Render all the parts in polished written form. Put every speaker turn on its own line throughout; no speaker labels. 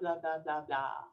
blah, blah, blah, blah, blah.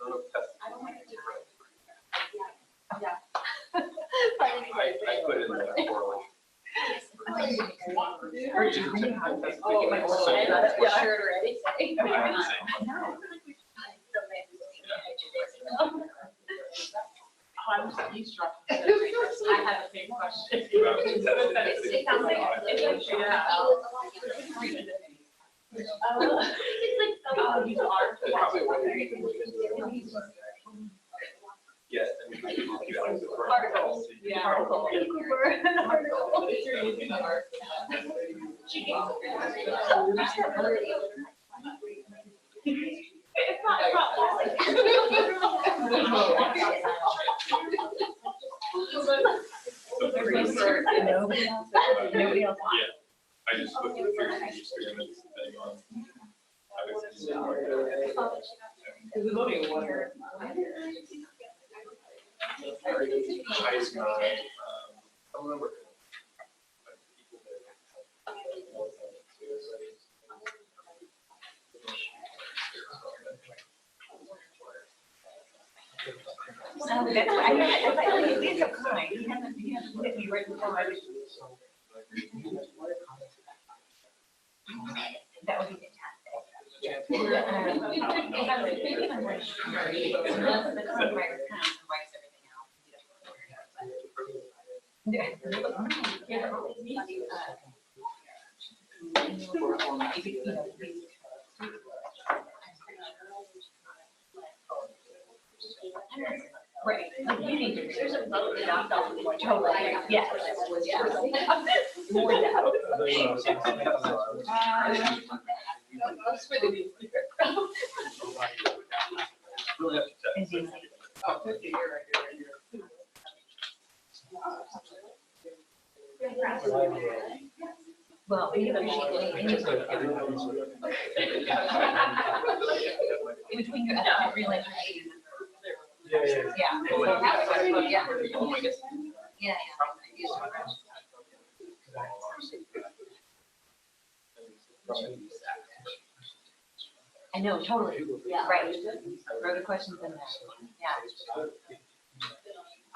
don't like to do it.
Yeah.
I put it in the correlation.
Shirt already.
I'm eavesdropping. I have a big question.
Yes.
Articles.
Yeah.
Article.
It's not
Nobody else. Nobody else.
I just looked at the experiments depending on. I don't remember.
That's why I he's so kind. He hasn't hit me right before my. That would be fantastic. The copywriter comes and writes everything out. Right. You need to. There's a vote that I'm not totally. Yes. More doubt. Well, you know, between your relationship. Yeah. I know, totally. Yeah. Right. Further questions in there. Yeah.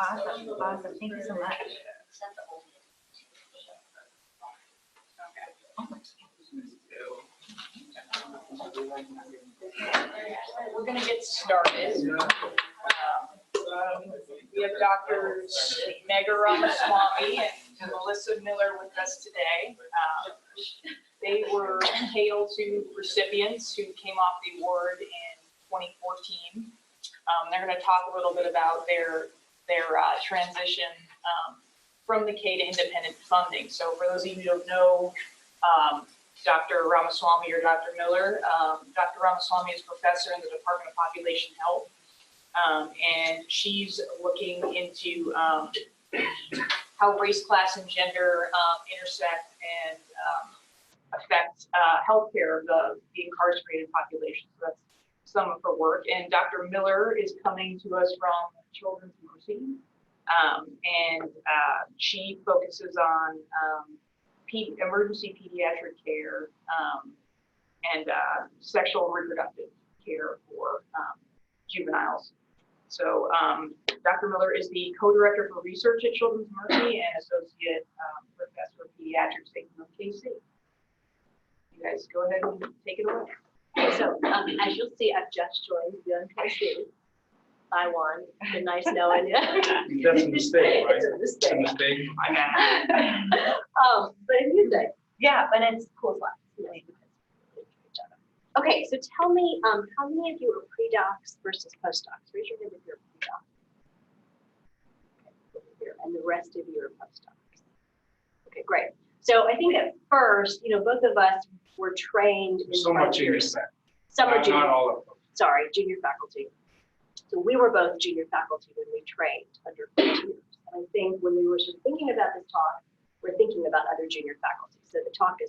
Awesome. Awesome. Thank you so much.
We're going to get started. We have Drs. Ramaswamy and Melissa Miller with us today. They were KL2 recipients who came off the award in 2014. They're going to talk a little bit about their transition from the K to independent funding. So for those of you who don't know, Dr. Ramaswamy or Dr. Miller, Dr. Ramaswamy is professor in the Department of Population Health. And she's looking into how race, class, and gender intersect and affect healthcare of the incarcerated population. So that's some of her work. And Dr. Miller is coming to us from Children's Mercy, and she focuses on emergency pediatric care and sexual and reproductive care for juveniles. So Dr. Miller is the co-director for research at Children's Mercy and associate professor of pediatrics at UMKC. You guys go ahead and take it away.
So as you'll see, I've just joined UMKC. I won. It's been nice knowing you.
That's a mistake, right?
It's a mistake.
It's a mistake.
But a new thing. Yeah, but it's cool class. Okay, so tell me, how many of you are pre-docs versus post-docs? Raise your hand if you're a pre-doc. Okay, and the rest of you are post-docs. Okay, great. So I think at first, both of us were trained in
Somewhat junior faculty.
Somewhat junior.
Not all of them.
Sorry, junior faculty. So we were both junior faculty when we trained under 4 years. And I think when we were sort of thinking about this talk, we're thinking about other junior faculty. So the talk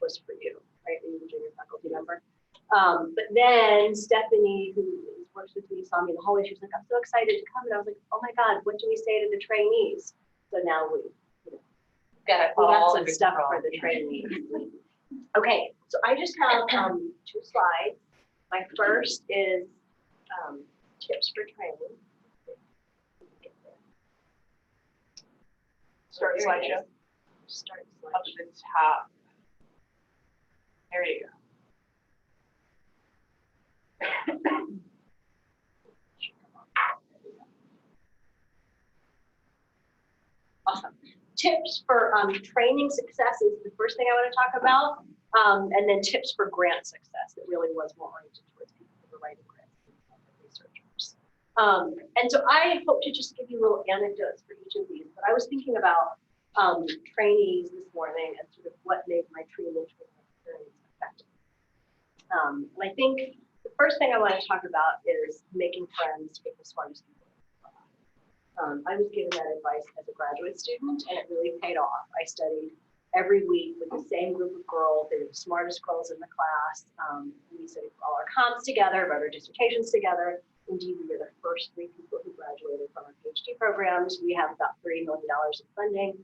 was for you, right? You were a junior faculty member. But then Stephanie, who works with me, saw me in the hallway. She was like, "I'm so excited to come." And I was like, "Oh my God, what do we say to the trainees?" So now we got some stuff for the trainees. Okay, so I just have 2 slides. My first is tips for training.
Start slideshow.
Start
Up to the top. There you go.
Awesome. Tips for training success is the first thing I want to talk about. And then tips for grant success that really was more oriented towards people who were writing grants and researchers. And so I hope to just give you little anecdotes for each of these, but I was thinking about trainees this morning and sort of what made my training experience effective. And I think the first thing I want to talk about is making friends with the smartest people. I was given that advice as a graduate student, and it really paid off. I studied every week with the same group of girls. They were the smartest girls in the class. We studied all our comps together, wrote our dissertations together. Indeed, we were the first 3 people who graduated from our PhD programs. We have about $30 million in funding.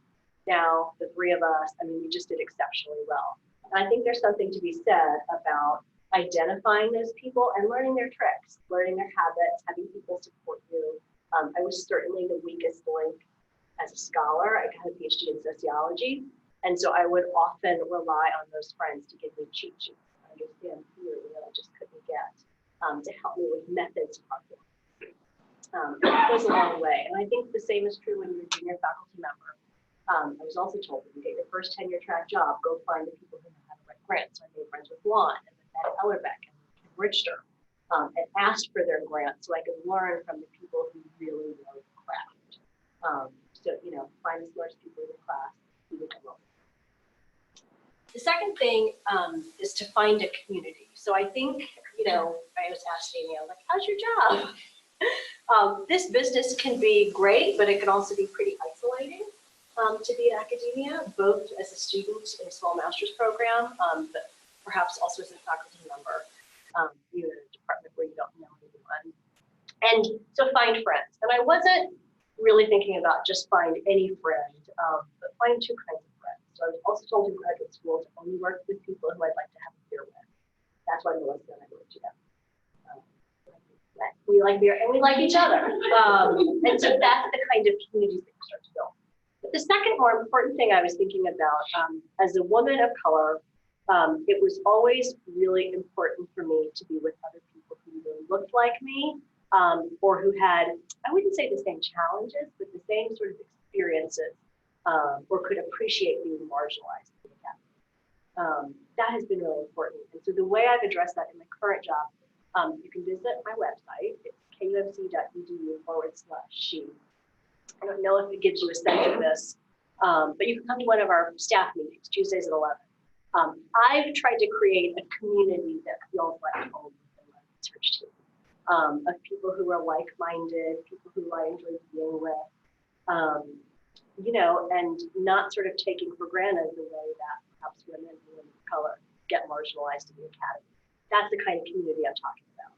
Now, the 3 of us, I mean, we just did exceptionally well. And I think there's something to be said about identifying those people and learning their tricks, learning their habits, having people support you. I was certainly the weakest link as a scholar. I got a PhD in sociology, and so I would often rely on those friends to give me cheat sheets, understand theory that I just couldn't get, to help me with methods problems. That goes a long way, and I think the same is true when you're a junior faculty member. I was also told when you get your first tenure track job, go find the people who know how to write grants. So I made friends with Juan and with Matt Ellerbeck and Ken Richter. And asked for their grants so I could learn from the people who really know the craft. So, find the smartest people in the class, do what they want. The second thing is to find a community. So I think, I was asked Amy, I was like, how's your job? This business can be great, but it can also be pretty isolating to be in academia, both as a student in a small master's program, but perhaps also as a faculty member. You're in a department where you don't know anyone. And so find friends. And I wasn't really thinking about just find any friend, but find 2 kinds of friends. So I was also told in graduate school to only work with people who I'd like to have a beer with. That's why Melissa and I work together. We like beer and we like each other. And so that's the kind of communities that you start to build. But the second more important thing I was thinking about, as a woman of color, it was always really important for me to be with other people who either looked like me or who had, I wouldn't say the same challenges, but the same sort of experiences or could appreciate being marginalized in the academy. That has been really important. And so the way I've addressed that in my current job, you can visit my website. It's kumc.edu/she. I don't know if it gives you a sense of this, but you can come to one of our staff meetings, Tuesdays at 11. I've tried to create a community that feels like home within my research team, of people who are like-minded, people who I enjoy being with, and not sort of taking for granted the way that perhaps women and women of color get marginalized in the academy. That's the kind of community I'm talking about.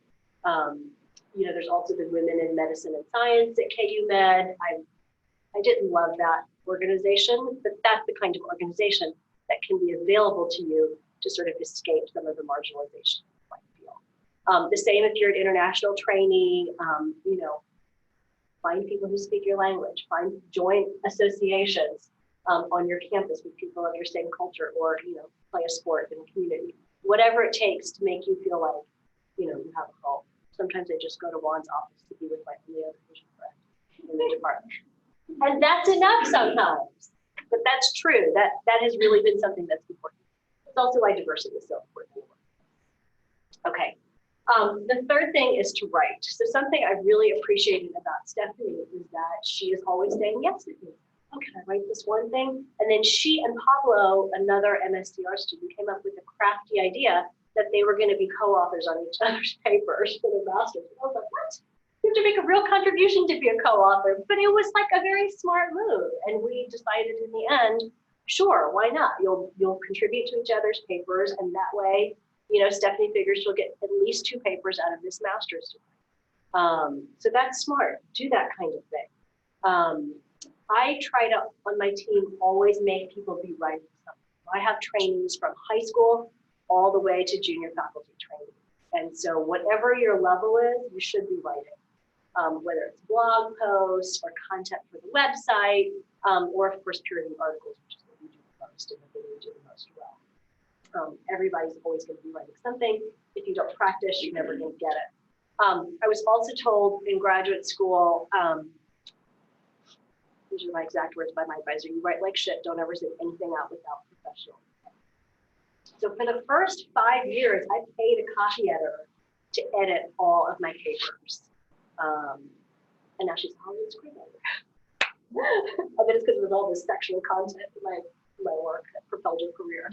There's also the Women in Medicine and Science at KU Med. I didn't love that organization, but that's the kind of organization that can be available to you to sort of escape some of the marginalization you might feel. The same if you're an international trainee, find people who speak your language, join associations on your campus with people of your same culture, or, play a sport in a community. Whatever it takes to make you feel like, you have a home. Sometimes I just go to Juan's office to be with my only other Asian friend in the department. And that's enough sometimes. But that's true. That has really been something that's important. It's also why diversity is so important. Okay. The third thing is to write. So something I really appreciated about Stephanie is that she is always saying yes to me. Oh, can I write this one thing? And then she and Pablo, another MSDR student, came up with a crafty idea that they were going to be co-authors on each other's papers for the master's. I was like, what? You have to make a real contribution to be a co-author. But it was like a very smart move. And we decided in the end, sure, why not? You'll contribute to each other's papers, and that way, Stephanie figures she'll get at least 2 papers out of this master's degree. So that's smart. Do that kind of thing. I try to, on my team, always make people be writing something. I have trainees from high school all the way to junior faculty training. And so whatever your level is, you should be writing. whether it's blog posts or content for the website, or of course peer-reviewed articles, which is what we do the most and the thing we do the most well. Everybody's always going to be writing something. If you don't practice, you're never going to get it. I was also told in graduate school, these are my exact words by my advisor, you write like shit, don't ever send anything out without professional. So for the first 5 years, I paid a copy editor to edit all of my papers. And now she's a Hollywood screenwriter. I bet it's because it was all this sexual content in my work that propelled her career.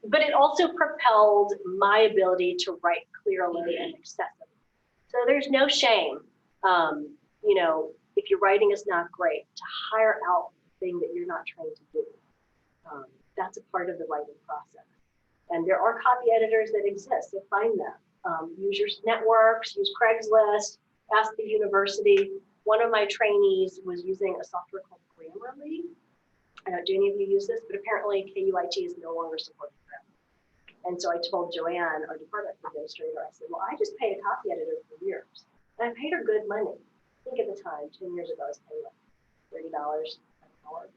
But it also propelled my ability to write clearly and accessibly. So there's no shame, you know, if your writing is not great, to hire out the thing that you're not trained to do. That's a part of the writing process. And there are copy editors that exist, so find them. Use your networks, use Craigslist, ask the university. One of my trainees was using a software called Grammarly. I don't know, do any of you use this? But apparently KUIT is no longer supporting Grammarly. And so I told Joanne, our department administrator, I said, well, I just paid a copy editor for years. And I paid her good money. I think at the time, 10 years ago, I was paying like $30 an hour.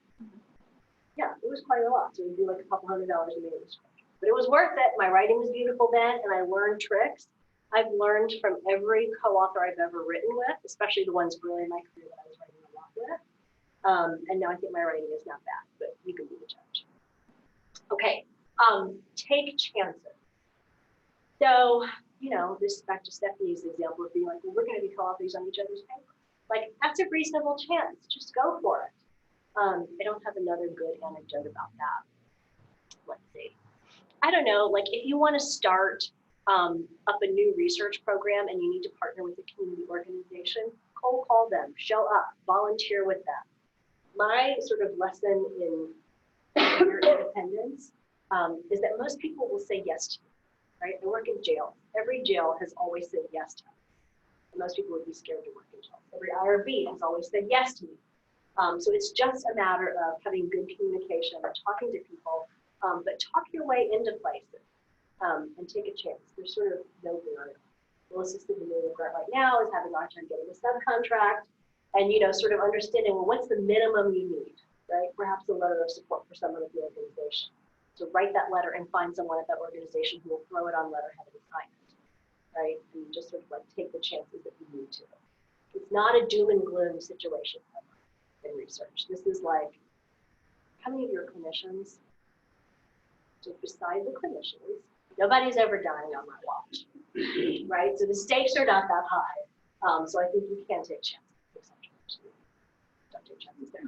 Yeah, it was quite a lot. So it would be like a couple $100 a manuscript. But it was worth it. My writing was beautiful then, and I learned tricks. I've learned from every co-author I've ever written with, especially the ones early in my career that I was writing a lot with. And now I think my writing is not bad, but you can be the judge. Okay, take chances. So, you know, this is back to Stephanie's example of being like, well, we're going to be co-authors on each other's paper. Like, that's a reasonable chance. Just go for it. I don't have another good anecdote about that. Let's see. I don't know, like if you want to start up a new research program and you need to partner with a community organization, cold call them, show up, volunteer with them. My sort of lesson in career independence is that most people will say yes to you, right? I work in jail. Every jail has always said yes to me. Most people would be scared to work in jail. Every IRB has always said yes to me. So it's just a matter of having good communication and talking to people, but talk your way into places and take a chance. There's sort of no barrier. Melissa's sitting in the grant right now is having a hard time getting a subcontract and, you know, sort of understanding, well, what's the minimum you need, right? Perhaps a letter of support for someone at the organization. So write that letter and find someone at that organization who will throw it on letterhead and sign it, right? And just sort of like take the chances that you need to. It's not a doom and gloom situation in research. This is like, how many of your clinicians, so beside the clinicians, nobody's ever dying on my watch, right? So the stakes are not that high. So I think you can take chances. Don't take chances there.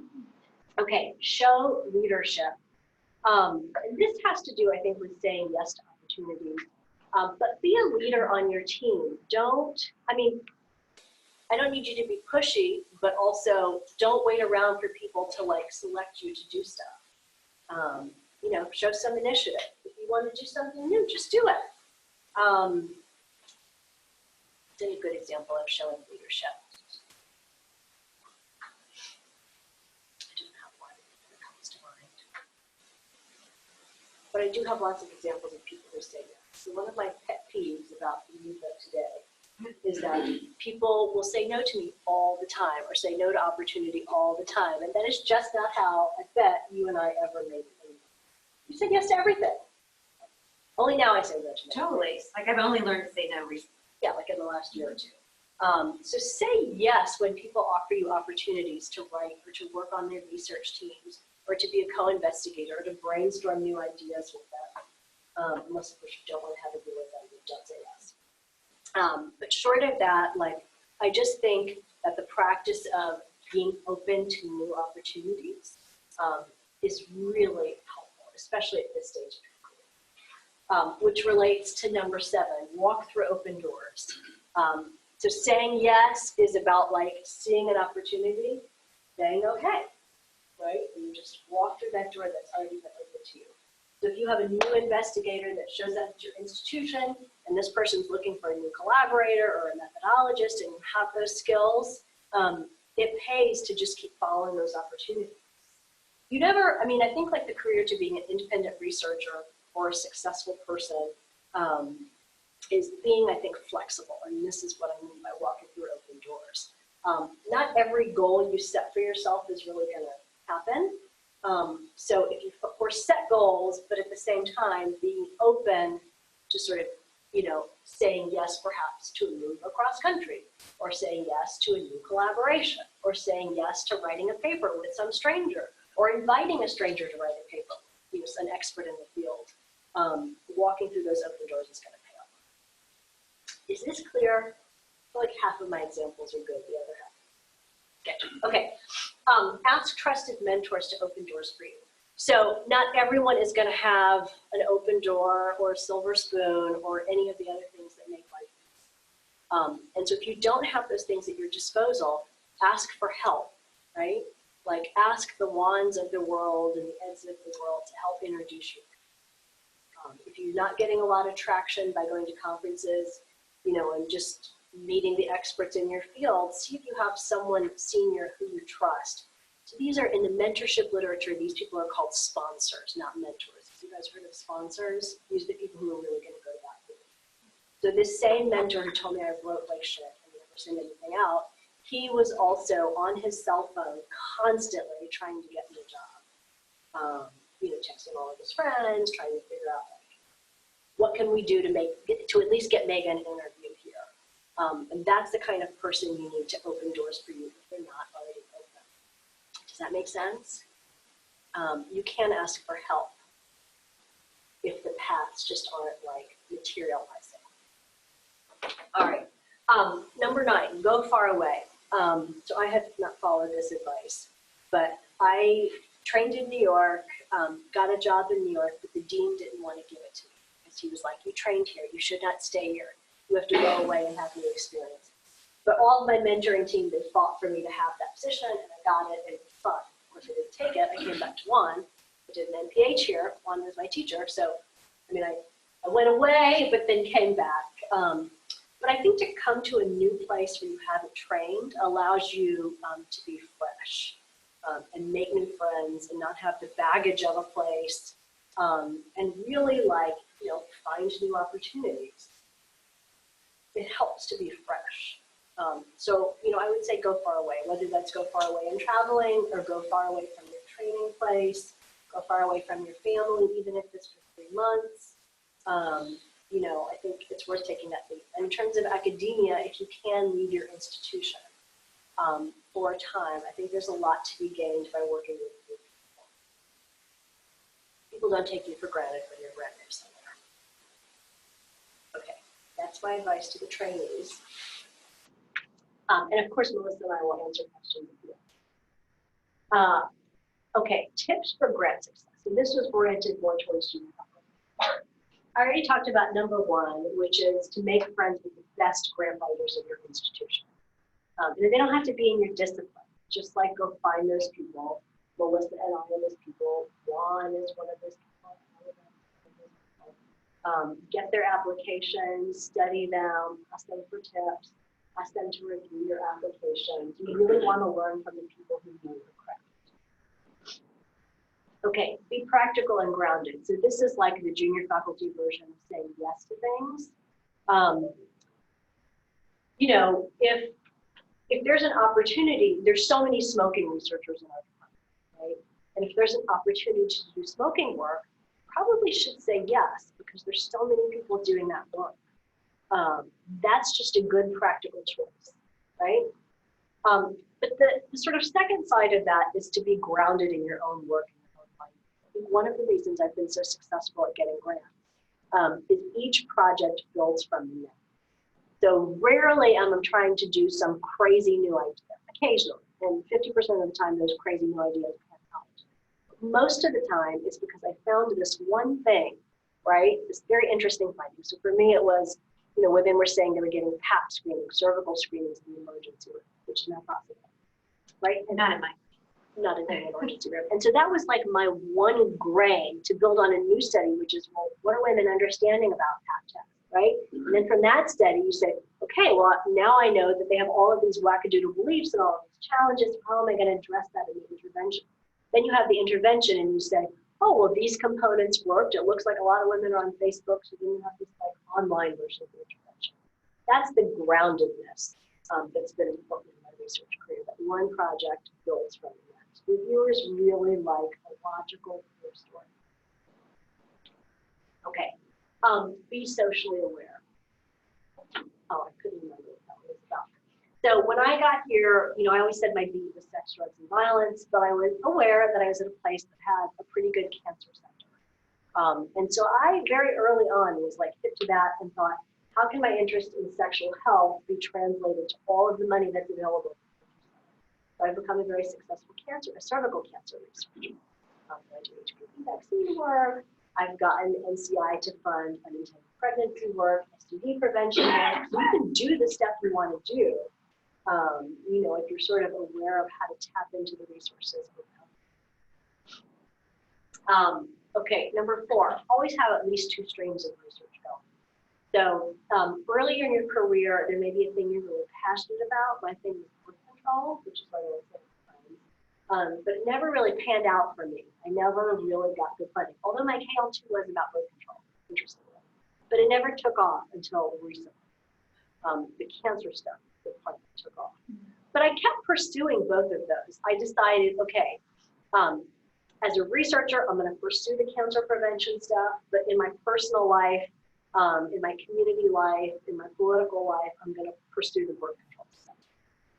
Okay, show leadership. And this has to do, I think, with saying yes to opportunities. But be a leader on your team. I don't need you to be pushy, but also don't wait around for people to like select you to do stuff. You know, show some initiative. If you want to do something new, just do it. It's a good example of showing leadership. I don't have one that comes to mind. But I do have lots of examples of people who say yes. So one of my pet peeves about the youth of today is that people will say no to me all the time or say no to opportunity all the time. And that is just not how I bet you and I ever made it. You said yes to everything. Only now I say no to no.
Totally. Like I've only learned to say no recently.
Yeah, like in the last year or two. So say yes when people offer you opportunities to write or to work on their research teams or to be a co-investigator or to brainstorm new ideas with them. Unless of course you don't want to have to deal with them, you don't say yes. But short of that, like I just think that the practice of being open to new opportunities is really helpful, especially at this stage of your career. Which relates to number 7, walk through open doors. So saying yes is about like seeing an opportunity, saying okay, right? And you just walk through that door that's already been open to you. So if you have a new investigator that shows up at your institution and this person's looking for a new collaborator or a methodologist and you have those skills, it pays to just keep following those opportunities. You never, I think like the career to being an independent researcher or a successful person is being, I think, flexible. And this is what I mean by walking through open doors. Not every goal you set for yourself is really going to happen. So if you, of course, set goals, but at the same time being open to sort of, saying yes perhaps to a move across country, or saying yes to a new collaboration, or saying yes to writing a paper with some stranger, or inviting a stranger to write a paper, an expert in the field. Walking through those open doors is going to pay off. Is this clear? I feel like half of my examples are good, the other half. Okay. Ask trusted mentors to open doors for you. So not everyone is going to have an open door or a silver spoon or any of the other things that make life easy. And so if you don't have those things at your disposal, ask for help, right? Like ask the Wands of the world and the Eds of the world to help introduce you. If you're not getting a lot of traction by going to conferences, and just meeting the experts in your field, see if you have someone senior who you trust. So these are, in the mentorship literature, these people are called sponsors, not mentors. Have you guys heard of sponsors? These are the people who are really going to go to that meeting. So this same mentor who told me I wrote like shit and never sent anything out, he was also on his cell phone constantly trying to get me a job. Texting all of his friends, trying to figure out what can we do to at least get Megan an interview here. And that's the kind of person you need to open doors for you if they're not already open. Does that make sense? You can ask for help if the paths just aren't like materializing. All right. Number 9, go far away. So I have not followed this advice, but I trained in New York, got a job in New York, but the dean didn't want to give it to me because he was like, you trained here, you should not stay here. You have to go away and have new experience. But all of my mentoring team, they fought for me to have that position, and I got it, and it was fun. Of course, I didn't take it. I came back to Juan. I did an MPH here. Juan was my teacher. So, I went away, but then came back. But I think to come to a new place where you haven't trained allows you to be fresh and make new friends and not have the baggage of a place and really find new opportunities. It helps to be fresh. So, I would say go far away, whether that's go far away in traveling or go far away from your training place, go far away from your family, even if it's for 3 months. I think it's worth taking that leap. And in terms of academia, if you can leave your institution for a time, I think there's a lot to be gained by working with new people. People don't take you for granted when you're brand new somewhere. Okay, that's my advice to the trainees. And of course, Melissa and I will answer questions at the end. Okay, tips for grad success. And this was oriented more towards junior faculty. I already talked about number 1, which is to make friends with the best grant writers in your institution. And they don't have to be in your discipline. Just go find those people. Melissa and I are those people. Juan is one of those people. Get their applications, study them, ask them for tips, ask them to review your applications. You really want to learn from the people who know your craft. Okay, be practical and grounded. So this is like the junior faculty version of saying yes to things. If there's an opportunity, there's so many smoking researchers in our department, right? And if there's an opportunity to do smoking work, probably should say yes, because there's so many people doing that work. That's just a good practical choice, right? But the sort of second side of that is to be grounded in your own work. I think one of the reasons I've been so successful at getting grants is each project builds from the next. So rarely am I trying to do some crazy new idea, occasionally, and 50% of the time those crazy new ideas pan out. Most of the time it's because I found this one thing, right? This very interesting finding. So for me it was, women were saying they were getting pap screening, cervical screenings in the emergency room, which is not possible, right? And not in the emergency room. And so that was like my one grain to build on a new study, which is, well, what are women understanding about pap tests, right? And then from that study, you say, okay, well, now I know that they have all of these wackadoodle beliefs and all of these challenges. How am I going to address that in the intervention? Then you have the intervention and you say, oh, well, these components worked. It looks like a lot of women are on Facebook, so then you have this online version of the intervention. That's the groundedness that's been important in my research career, that one project builds from the next. Reviewers really like a logical clear story. Okay, be socially aware. Oh, I couldn't remember what that was about. So when I got here, I always said my beat was sex, drugs, and violence, but I was aware that I was at a place that had a pretty good cancer center. And so I very early on was like hip to that and thought, how can my interest in sexual health be translated to all of the money that's available? So I've become a very successful cervical cancer researcher. I do HPV vaccine work. I've gotten NCI to fund unintended pregnancy work, STD prevention work. So you can do the stuff you want to do, if you're sort of aware of how to tap into the resources. Okay, number 4, always have at least 2 streams of research going. So earlier in your career, there may be a thing you're really passionate about. My thing is birth control, which is what I always say to friends. But it never really panned out for me. I never really got good funding. Although my KL2 was about birth control, interestingly. But it never took off until recently. The cancer stuff, the part that took off. But I kept pursuing both of those. I decided, okay, as a researcher, I'm going to pursue the cancer prevention stuff, but in my personal life, in my community life, in my political life, I'm going to pursue the birth control stuff.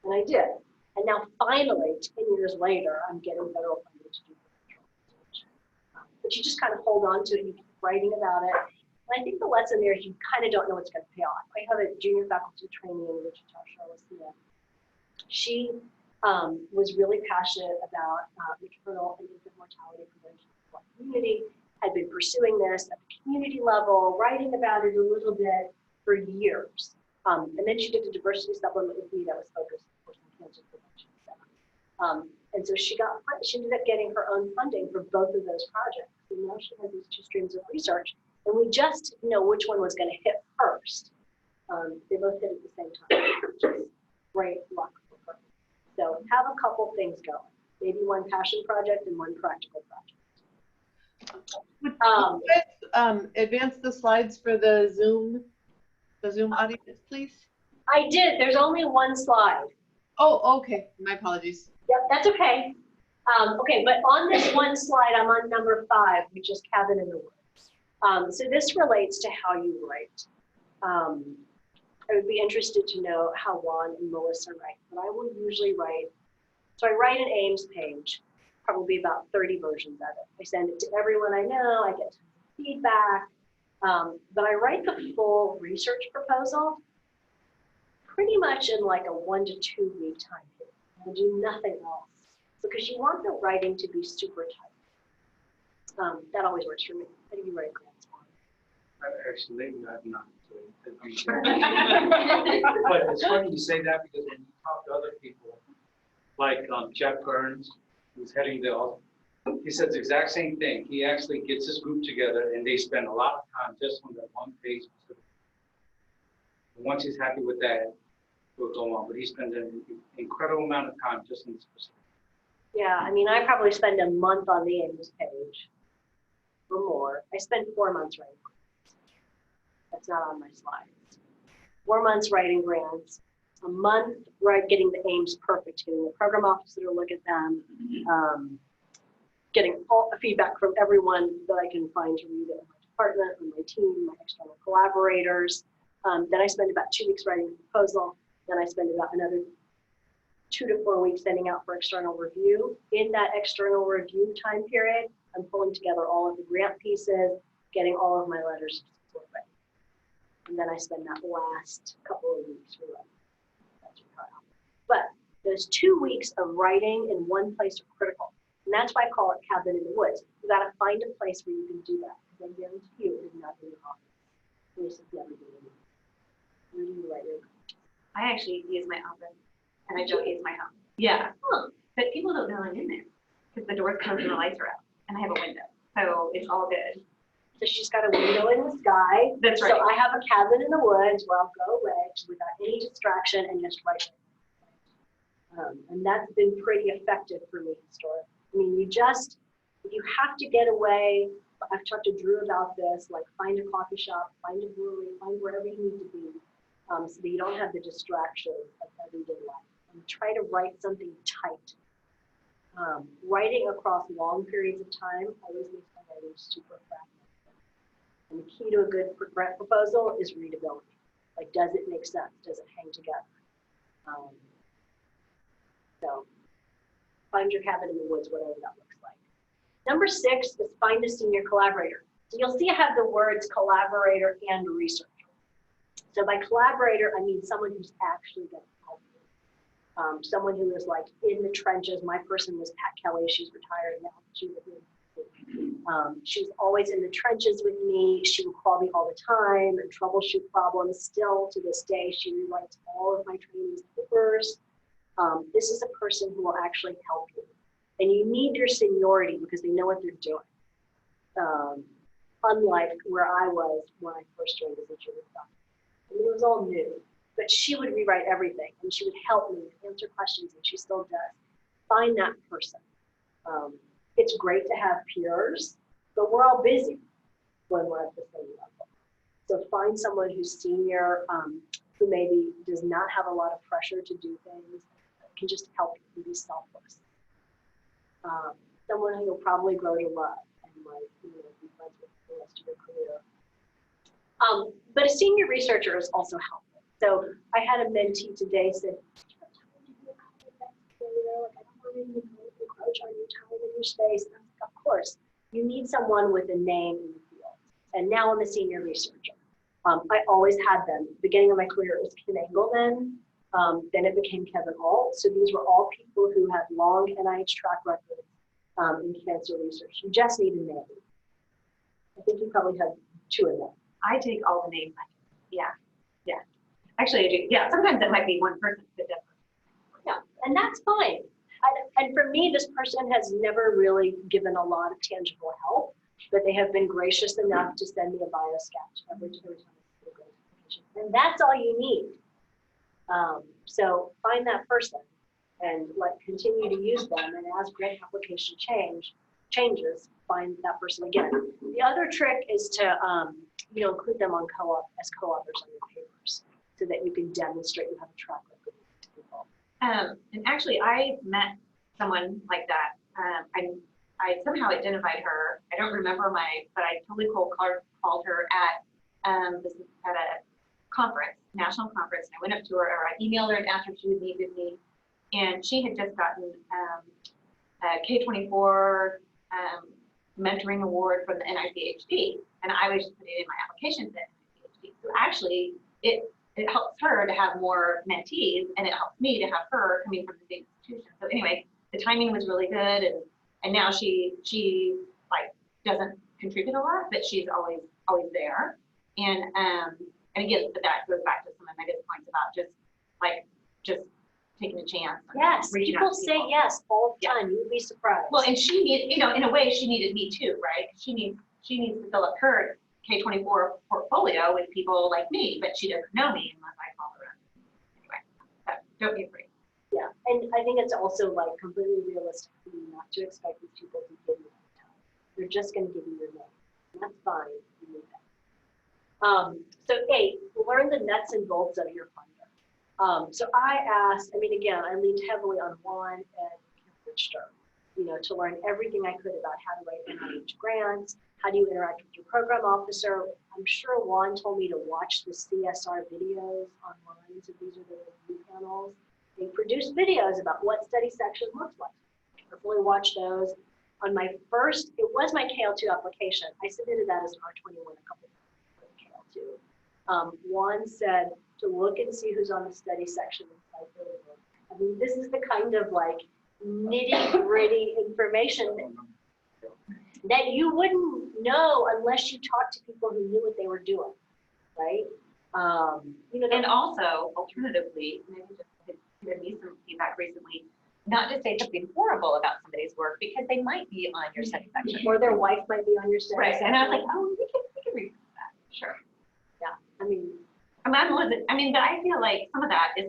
And I did. And now finally, 10 years later, I'm getting federal funding to do birth control research. But you just kind of hold on to it, you keep writing about it. And I think the lesson there is you kind of don't know what's going to pay off. I have a junior faculty trainee in Wichita, Charlotte. She was really passionate about maternal and infant mortality prevention in the Black community, had been pursuing this at the community level, writing about it a little bit for years. And then she did a diversity supplement with me that was focused on cancer prevention stuff. And so she ended up getting her own funding for both of those projects. And now she has these 2 streams of research, and we just know which one was going to hit first. They both hit at the same time, which is great luck for her. So have a couple things going. Maybe one passion project and one practical project.
Would you guys, advance the slides for the Zoom audience, please?
I did. There's only one slide.
Oh, okay. My apologies.
Yep, that's okay. Okay, but on this one slide, I'm on number 5, which is Cabin in the Woods. So this relates to how you write. I would be interested to know how Juan and Melissa write, but I will usually write. So I write an Ames page, probably about 30 versions of it. I send it to everyone I know. I get feedback, but I write the full research proposal pretty much in like a 1 to 2 week time period. I do nothing else because you want the writing to be super tight. That always works for me. How do you write grants?
Actually, I've not. But it's funny you say that because when you talk to other people, like Jeff Burns, who's heading the office, he says the exact same thing. He actually gets his group together and they spend a lot of time just on that one page. Once he's happy with that, we'll go on. But he spends an incredible amount of time just on this specific.
Yeah, I mean, I probably spend a month on the Ames page or more. I spend 4 months writing. That's not on my slides. 4 months writing grants, a month getting the Ames perfect, getting the program officer to look at them, getting all the feedback from everyone that I can find to read it in my department, on my team, my external collaborators. Then I spend about 2 weeks writing the proposal. Then I spend about another 2 to 4 weeks sending out for external review. In that external review time period, I'm pulling together all of the grant pieces, getting all of my letters of support ready. And then I spend that last couple of weeks rewriting. That's how it happens. But those 2 weeks of writing in one place are critical. And that's why I call it Cabin in the Woods. You got to find a place where you can do that. Because I guarantee you it is not in your office. This is never doing it. Where do you write your grant?
I actually use my office, and I joke it's my home. Yeah, but people don't know I'm in there because the doors closed and the lights are out, and I have a window, so it's all good.
So she's got a window in the sky.
That's right.
So I have a cabin in the woods where I'll go away without any distraction and just write. And that's been pretty effective for me historically. I mean, if you have to get away, I've talked to Drew about this, like find a coffee shop, find a brewery, find wherever you need to be. so that you don't have the distractions of everyday life. And try to write something tight. Writing across long periods of time always makes my writing super fragmented. And the key to a good grant proposal is readability. Like, does it make sense? Does it hang together? So find your cabin in the woods, whatever that looks like. Number 6 is find a senior collaborator. So you'll see I have the words collaborator and researcher. So by collaborator, I mean someone who's actually going to help you. Someone who is like in the trenches. My person was Pat Kelly. She's retired now. She was always in the trenches with me. She would call me all the time and troubleshoot problems. Still to this day, she rewrites all of my trainings papers. This is a person who will actually help you. And you need your seniority because they know what they're doing. Unlike where I was when I first joined as a junior fellow. I mean, it was all new. But she would rewrite everything and she would help me answer questions, and she still does. Find that person. It's great to have peers, but we're all busy when we're at the same level. So find someone who's senior, who maybe does not have a lot of pressure to do things, can just help you and be selfless. Someone who you'll probably grow to love and like, be friends with the rest of your career. But a senior researcher is also helpful. So I had a mentee today said, I don't want to encroach on your time and your space. And I was like, of course, you need someone with a name in the field. And now I'm a senior researcher. I always had them. Beginning of my career, it was Kim Engelman. Then it became Kevin Alt. So these were all people who had long NIH track records in cancer research. You just need a name. I think you probably have 2 of them.
I take all the names. Yeah. Actually, I do. Yeah, sometimes it might be one person.
Yeah, and that's fine. And for me, this person has never really given a lot of tangible help, but they have been gracious enough to send me a bio sketch every time I do a grant application. And that's all you need. So find that person and continue to use them. And as grant application changes, find that person again. The other trick is to include them on as co-authors on your papers, so that you can demonstrate you have a track record with people.
And actually, I met someone like that. I somehow identified her. I don't remember but I totally called her at a conference, national conference. And I went up to her, or I emailed her and asked her if she would meet with me. And she had just gotten a K-24 mentoring award from the NICHD. And I was just putting in my application to the NICHD. So actually, it helps her to have more mentees, and it helps me to have her coming from the same institution. So anyway, the timing was really good, and now she doesn't contribute a lot, but she's always there. And again, but that goes back to some of Megan's points about just taking a chance.
Yes, people say yes all the time. You'd be surprised.
Well, and she needed, in a way, she needed me too, right? She needs to fill up her K-24 portfolio with people like me, but she doesn't know me unless I call her up. Anyway, so don't be afraid.
Yeah, and I think it's also completely realistic for you not to expect these people to give you their time. They're just going to give you your name. And that's fine. You need that. So 8, learn the nuts and bolts of your funder. So I asked, again, I leaned heavily on Juan and Cambridge Stern, to learn everything I could about how to write NIH grants, how do you interact with your program officer. I'm sure Juan told me to watch the CSR videos online. So these are the review panels. They produce videos about what study section looks like. Carefully watch those. On my first, it was my KL2 application. I submitted that as an R21 a couple of times for the KL2. Juan said to look and see who's on the study section. This is the kind of nitty-gritty information that you wouldn't know unless you talked to people who knew what they were doing, right?
And also, alternatively, maybe just given me some feedback recently, not to say something horrible about somebody's work, because they might be on your study section.
Or their wife might be on your study section.
Right, and I was like, oh, we can read that, sure.
Yeah,
but I feel like some of that is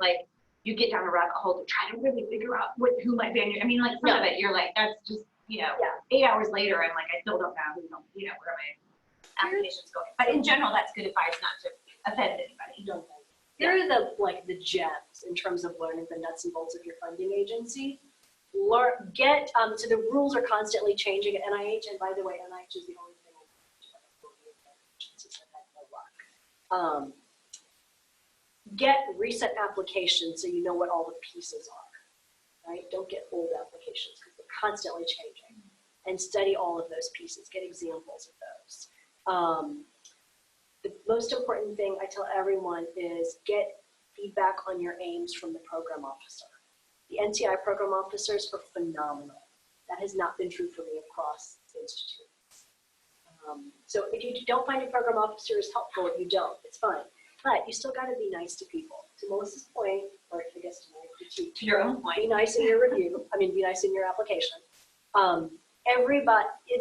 you get down a rabbit hole to try to really figure out who might be on your, some of it, you're like, that's just, 8 hours later, I'm like, I still don't know where my application's going. But in general, that's good advice not to offend anybody.
Here are the gems in terms of learning the nuts and bolts of your funding agency. So the rules are constantly changing at NIH, and by the way, NIH is the only thing I've had no luck. Get recent applications so you know what all the pieces are, right? Don't get old applications because they're constantly changing. And study all of those pieces, get examples of those. The most important thing I tell everyone is get feedback on your aims from the program officer. The NCI program officers are phenomenal. That has not been true for me across institutes. So if you don't find your program officer is helpful, you don't, it's fine. But you still gotta be nice to people. To Melissa's point, or I guess to my critique.
To your own point.
Be nice in your review, be nice in your application.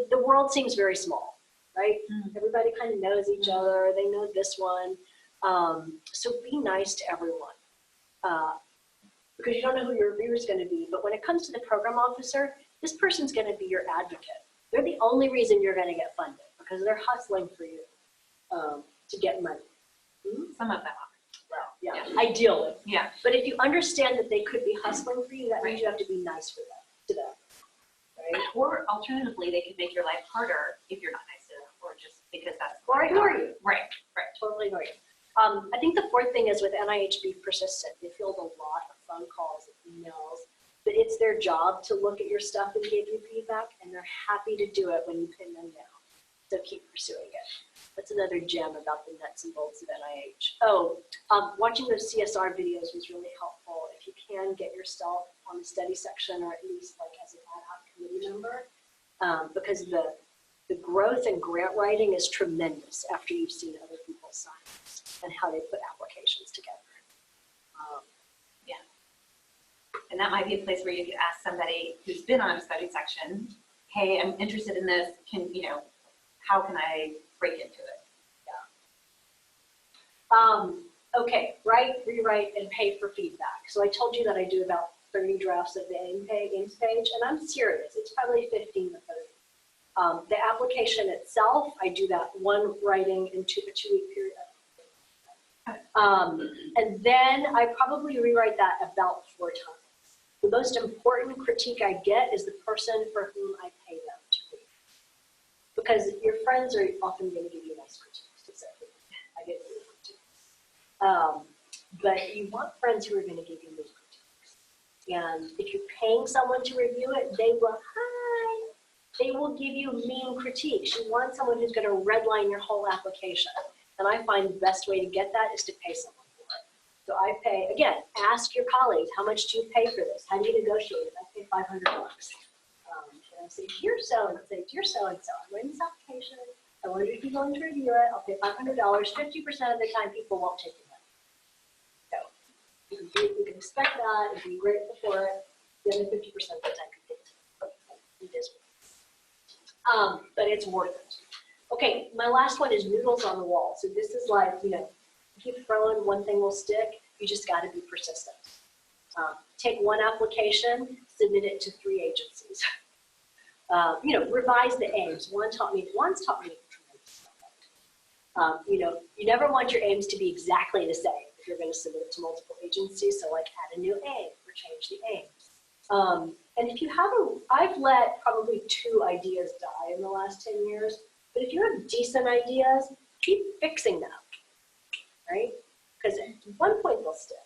The world seems very small, right? Everybody kind of knows each other, they know this one. So be nice to everyone. Because you don't know who your reviewer is gonna be, but when it comes to the program officer, this person's gonna be your advocate. They're the only reason you're gonna get funded, because they're hustling for you to get money.
Some of them are.
Well, yeah, ideally.
Yeah.
But if you understand that they could be hustling for you, that means you have to be nice to them, right?
Or alternatively, they could make your life harder if you're not nice to them, or just because that's.
Or ignore you.
Right, right.
Totally ignore you. I think the fourth thing is with NIH, be persistent. They field a lot of phone calls and emails, but it's their job to look at your stuff and give you feedback, and they're happy to do it when you pin them down. So keep pursuing it. That's another gem about the nuts and bolts of NIH. Watching those CSR videos was really helpful. If you can, get yourself on the study section, or at least as an ad hoc committee member, because the growth in grant writing is tremendous after you've seen other people's science and how they put applications together.
Yeah. And that might be a place where you could ask somebody who's been on a study section, hey, I'm interested in this, how can I break into it?
Yeah. Okay, write, rewrite, and pay for feedback. So I told you that I do about 30 drafts of the AIMS page, and I'm serious, it's probably 15 to 30. The application itself, I do that one writing in a 2-week period. And then I probably rewrite that about 4 times. The most important critique I get is the person for whom I pay them to read. Because your friends are often going to give you nice critiques. Exactly. I get good critiques. But you want friends who are going to give you good critiques. And if you're paying someone to review it, they will give you mean critiques. You want someone who's going to redline your whole application. And I find the best way to get that is to pay someone for it. So I pay, again, ask your colleagues, how much do you pay for this? How do you negotiate it? I pay $500. And I say, dear so-and-so, I'm writing this application. I wonder if you're going to review it. I'll pay $500. 50% of the time, people won't take the money. So you can expect that and be grateful for it. The other 50% of the time, it is. But it's worth it. Okay, my last one is noodles on the wall. So this is keep throwing, one thing will stick. You just got to be persistent. Take one application, submit it to 3 agencies. Revise the aims. One's taught me tremendous amount. You never want your aims to be exactly the same if you're going to submit it to multiple agencies. So add a new aim or change the aims. And if you have I've let probably 2 ideas die in the last 10 years. But if you have decent ideas, keep fixing them, right? Because at one point they'll stick.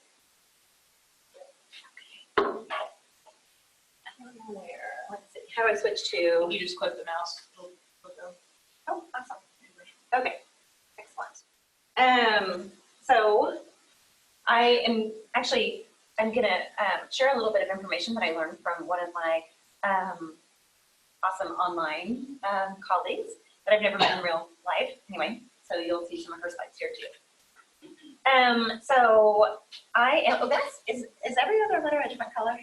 I don't know where. Let's see. How do I switch to?
You just click the mouse.
Oh, awesome. Okay, excellent. So I'm gonna share a little bit of information that I learned from one of my awesome online colleagues that I've never met in real life. Anyway, so you'll see some of her slides here too. So I am, is every other letter a different color?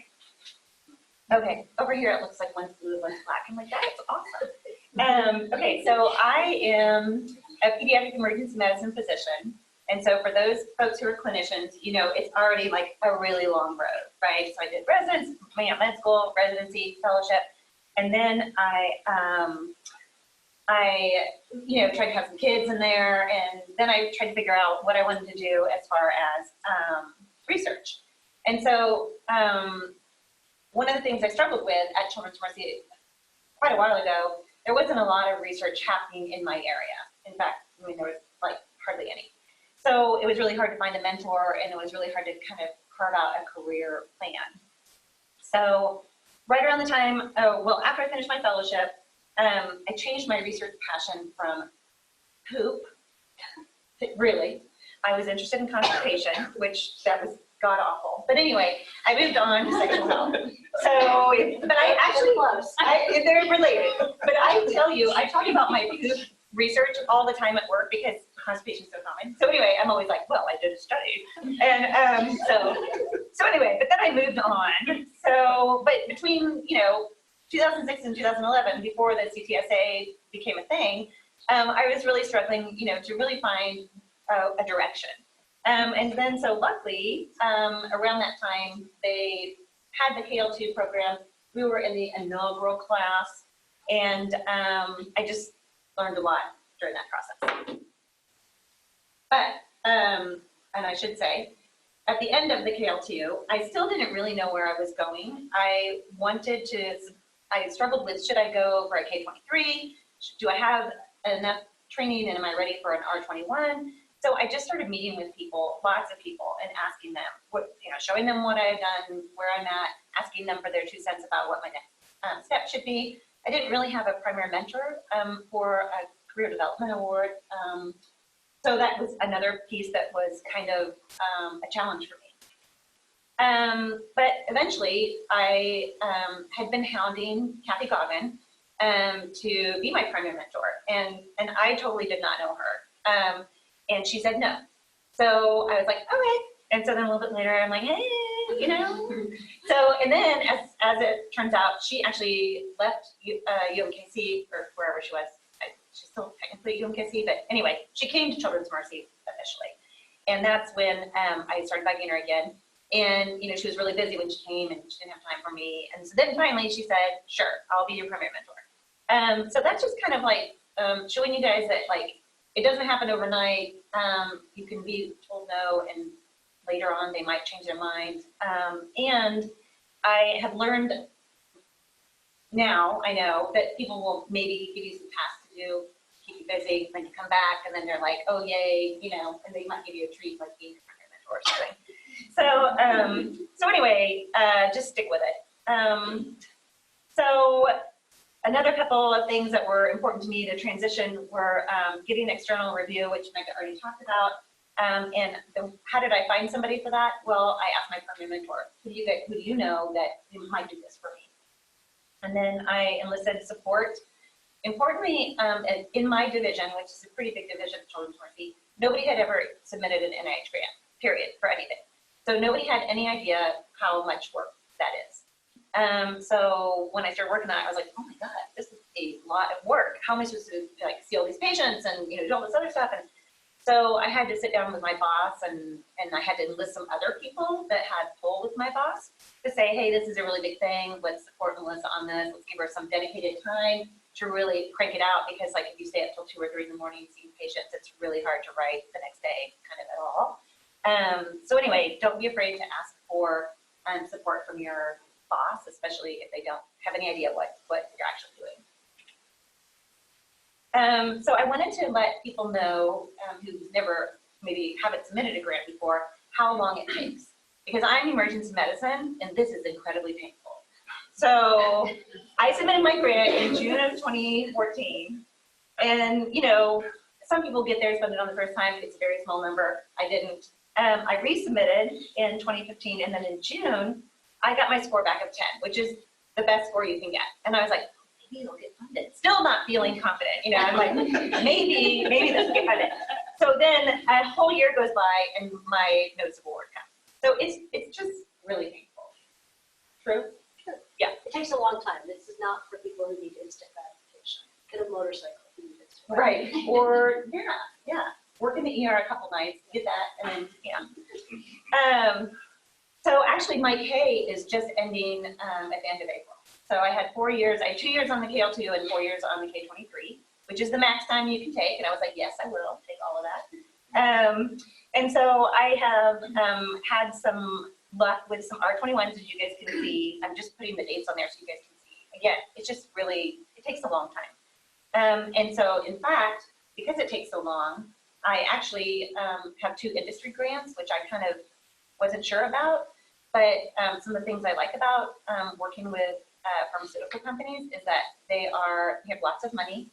Okay, over here it looks like one's blue, one's black. I'm like, that's awesome. Okay, so I am a pediatric emergency medicine physician. And so for those folks who are clinicians, it's already like a really long road, right? So I did med school, residency, fellowship, and then I I, tried to have some kids in there, and then I tried to figure out what I wanted to do as far as research. And so one of the things I struggled with at Children's Mercy quite a while ago, there wasn't a lot of research happening in my area. In fact, there was like hardly any. So it was really hard to find a mentor, and it was really hard to kind of carve out a career plan. So right around the time, after I finished my fellowship, I changed my research passion from poop, really. I was interested in constipation, which that was god awful. But anyway, I moved on to sexual health. So, but I actually, they're related. But I tell you, I talk about my poop research all the time at work because constipation is so common. So anyway, I'm always like, well, I did a study. And so anyway, but then I moved on. So, but between, 2006 and 2011, before the CTSA became a thing, I was really struggling, to really find a direction. And then so luckily, around that time, they had the KL2 program. We were in the inaugural class, and I just learned a lot during that process. But, and I should say, at the end of the KL2, I still didn't really know where I was going. I struggled with, should I go for a K23? Do I have enough training, and am I ready for an R21? So I just started meeting with people, lots of people, and asking them, showing them what I had done, where I'm at, asking them for their 2 cents about what my next step should be. I didn't really have a primary mentor for a career development award. So that was another piece that was kind of a challenge for me. But eventually I had been hounding Kathy Goggin to be my primary mentor, and I totally did not know her. And she said no. So I was like, okay. And so then a little bit later, I'm like, hey, So, and then as it turns out, she actually left UMKC or wherever she was. She's still technically UMKC, but anyway, she came to Children's Mercy officially. And that's when I started bugging her again. And, she was really busy when she came, and she didn't have time for me. And so then finally she said, sure, I'll be your primary mentor. So that's just kind of like showing you guys that, like, it doesn't happen overnight. You can be told no, and later on they might change their mind. And I have learned now, I know that people will maybe give you some tasks to do, keep you busy, then you come back, and then they're like, oh yay, and they might give you a treat like being a primary mentor or something. So anyway, just stick with it. So another couple of things that were important to me to transition were getting external review, which Mega already talked about. How did I find somebody for that? Well, I asked my primary mentor, who do you know that might do this for me? And then I enlisted support. Importantly, in my division, which is a pretty big division of Children's Mercy, nobody had ever submitted an NIH grant, period, for anything. So nobody had any idea how much work that is. So when I started working on it, I was like, oh my God, this is a lot of work. How am I supposed to see all these patients and do all this other stuff? And so I had to sit down with my boss, and I had to enlist some other people that had pull with my boss to say, hey, this is a really big thing. Let's support Melissa on this. Let's give her some dedicated time to really crank it out, because if you stay up till 2 or 3 in the morning seeing patients, it's really hard to write the next day kind of at all. So anyway, don't be afraid to ask for support from your boss, especially if they don't have any idea what you're actually doing. So I wanted to let people know who maybe haven't submitted a grant before, how long it takes. Because I'm emergency medicine, and this is incredibly painful. So I submitted my grant in June of 2014, and some people get theirs funded on the first time. It's a very small number. I didn't. I resubmitted in 2015, and then in June, I got my score back of 10, which is the best score you can get. And I was like, maybe it'll get funded. Still not feeling confident. I'm like, maybe this will get funded. So then a whole year goes by, and my notice of award comes. So it's just really painful. True?
Sure.
Yeah.
It takes a long time. This is not for people who need instant gratification. Get a motorcycle if you need instant
Right. Or yeah. Work in the ER a couple nights, get that, and then so actually my K is just ending at the end of April. So I had 4 years. I had 2 years on the KL2 and 4 years on the K23. which is the max time you can take. And I was like, yes, I will take all of that. And so I have had some luck with some R21s, as you guys can see. I'm just putting the dates on there so you guys can see. Again, it's just really, it takes a long time. And so in fact, because it takes so long, I actually have 2 industry grants, which I kind of wasn't sure about. But some of the things I like about working with pharmaceutical companies is that they have lots of money.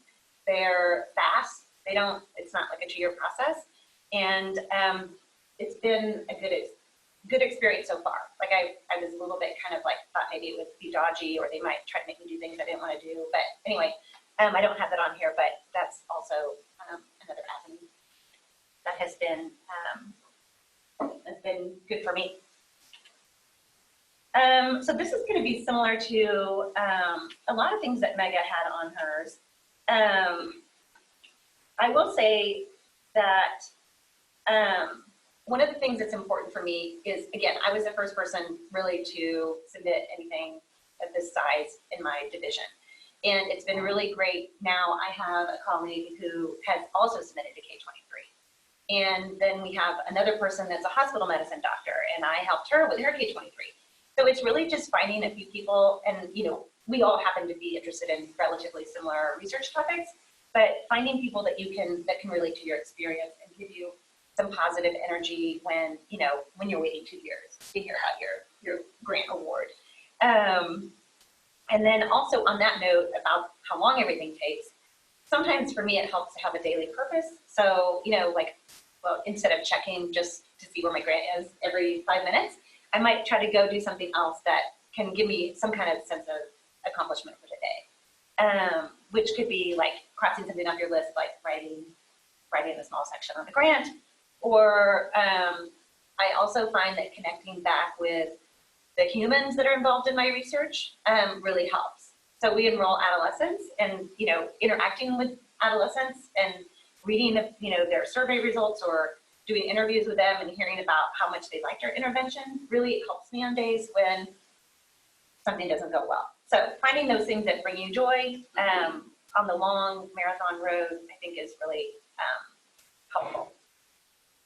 They're fast. It's not like a 2-year process. And it's been a good experience so far. Like I was a little bit kind of like, thought maybe it would be dodgy or they might try to make me do things I didn't want to do. But anyway, I don't have that on here, but that's also another avenue that has been good for me. So this is going to be similar to a lot of things that Mega had on hers. I will say that one of the things that's important for me is, again, I was the first person really to submit anything of this size in my division. And it's been really great. Now I have a colleague who has also submitted to K23. And then we have another person that's a hospital medicine doctor, and I helped her with her K23. So it's really just finding a few people, and we all happen to be interested in relatively similar research topics, but finding people that that can relate to your experience and give you some positive energy when you're waiting 2 years to hear about your grant award. And then also on that note about how long everything takes, sometimes for me it helps to have a daily purpose. So, instead of checking just to see where my grant is every 5 minutes, I might try to go do something else that can give me some kind of sense of accomplishment for the day, which could be like crossing something off your list, like writing a small section on the grant. Or I also find that connecting back with the humans that are involved in my research really helps. So we enroll adolescents, and interacting with adolescents and reading their survey results or doing interviews with them and hearing about how much they liked our intervention really helps me on days when something doesn't go well. So finding those things that bring you joy on the long marathon road, I think is really helpful.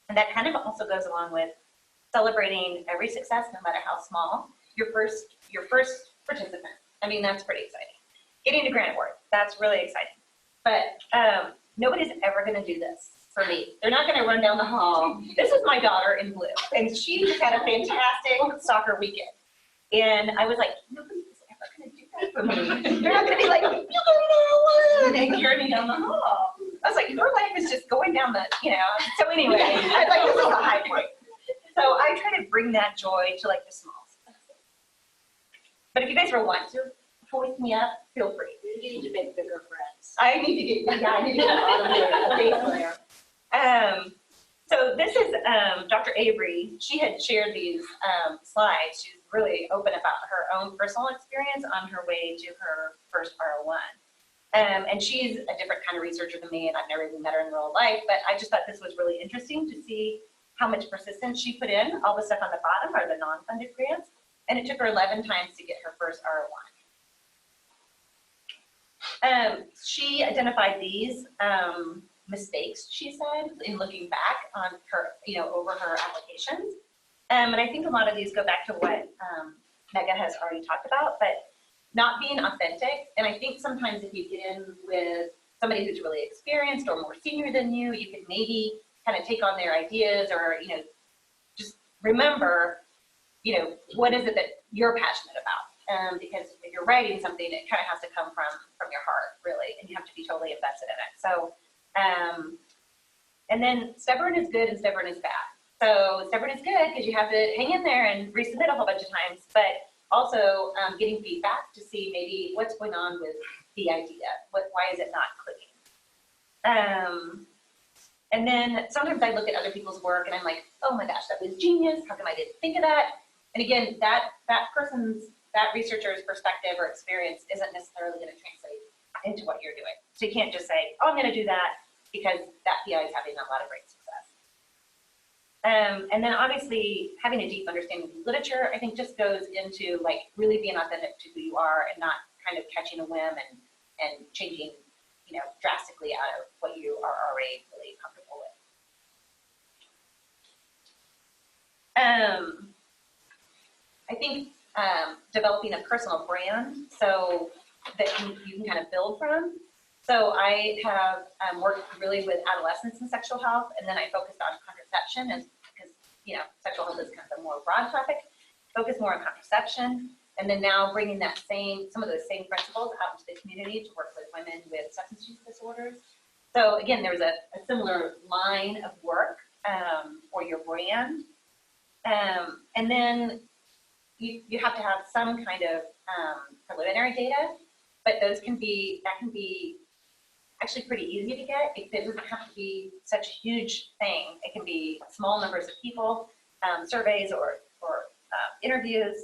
And that kind of also goes along with celebrating every success, no matter how small. Your first participant. I mean, that's pretty exciting. Getting a grant award, that's really exciting. But nobody's ever going to do this for me. They're not going to run down the hall. This is my daughter in blue, and she just had a fantastic soccer weekend. And I was like, nobody's ever going to do that for me. They're not going to be like, and carry me down the hall. I was like, her life is just going down the, So anyway, I was like, this is a high point. So I try to bring that joy to like the small stuff. But if you guys want to voice me up, feel free.
You need to make bigger friends.
I need to get a base layer. So this is Dr. Avery. She had shared these slides. She's really open about her own personal experience on her way to her first R01. And she's a different kind of researcher than me, and I've never even met her in real life, but I just thought this was really interesting to see how much persistence she put in. All the stuff on the bottom are the non-funded grants, and it took her 11 times to get her first R01. She identified these mistakes, she said, in looking back on her, over her applications. And I think a lot of these go back to what Mega has already talked about, but not being authentic. And I think sometimes if you get in with somebody who's really experienced or more senior than you, you can maybe kind of take on their ideas or, just remember, what is it that you're passionate about? Because if you're writing something, it kind of has to come from your heart, really, and you have to be totally invested in it. So, and then stubborn is good and stubborn is bad. So stubborn is good because you have to hang in there and resubmit a whole bunch of times, but also getting feedback to see maybe what's going on with the idea. Why is it not clicking? And then sometimes I look at other people's work and I'm like, oh my gosh, that was genius. How come I didn't think of that? And again, that researcher's perspective or experience isn't necessarily going to translate into what you're doing. So you can't just say, oh, I'm going to do that because that PI is having a lot of great success. And then obviously having a deep understanding of literature, I think just goes into like really being authentic to who you are and not kind of catching a whim and changing drastically out of what you are already really comfortable with. I think developing a personal brand so that you can kind of build from. So I have worked really with adolescents and sexual health, and then I focused on contraception, and because sexual health is kind of a more broad topic. Focus more on contraception, and then now bringing some of those same principles out into the community to work with women with substance use disorders. So again, there's a similar line of work for your brand, and then you have to have some kind of preliminary data, but that can be actually pretty easy to get. It doesn't have to be such a huge thing. It can be small numbers of people, surveys or interviews.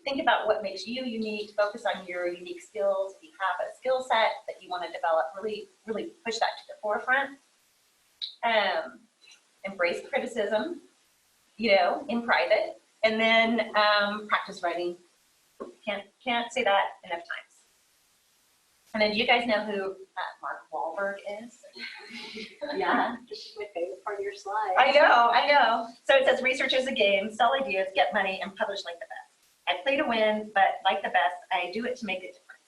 Think about what makes you unique. Focus on your unique skills. If you have a skill set that you want to develop, really push that to the forefront. Embrace criticism, in private, and then practice writing. Can't say that enough times. And then, do you guys know who Mark Wahlberg is? Yeah.
This is my favorite part of your slide.
I know. So it says, research is a game, sell ideas, get money, and publish like the best. I play to win, but like the best, I do it to make a difference.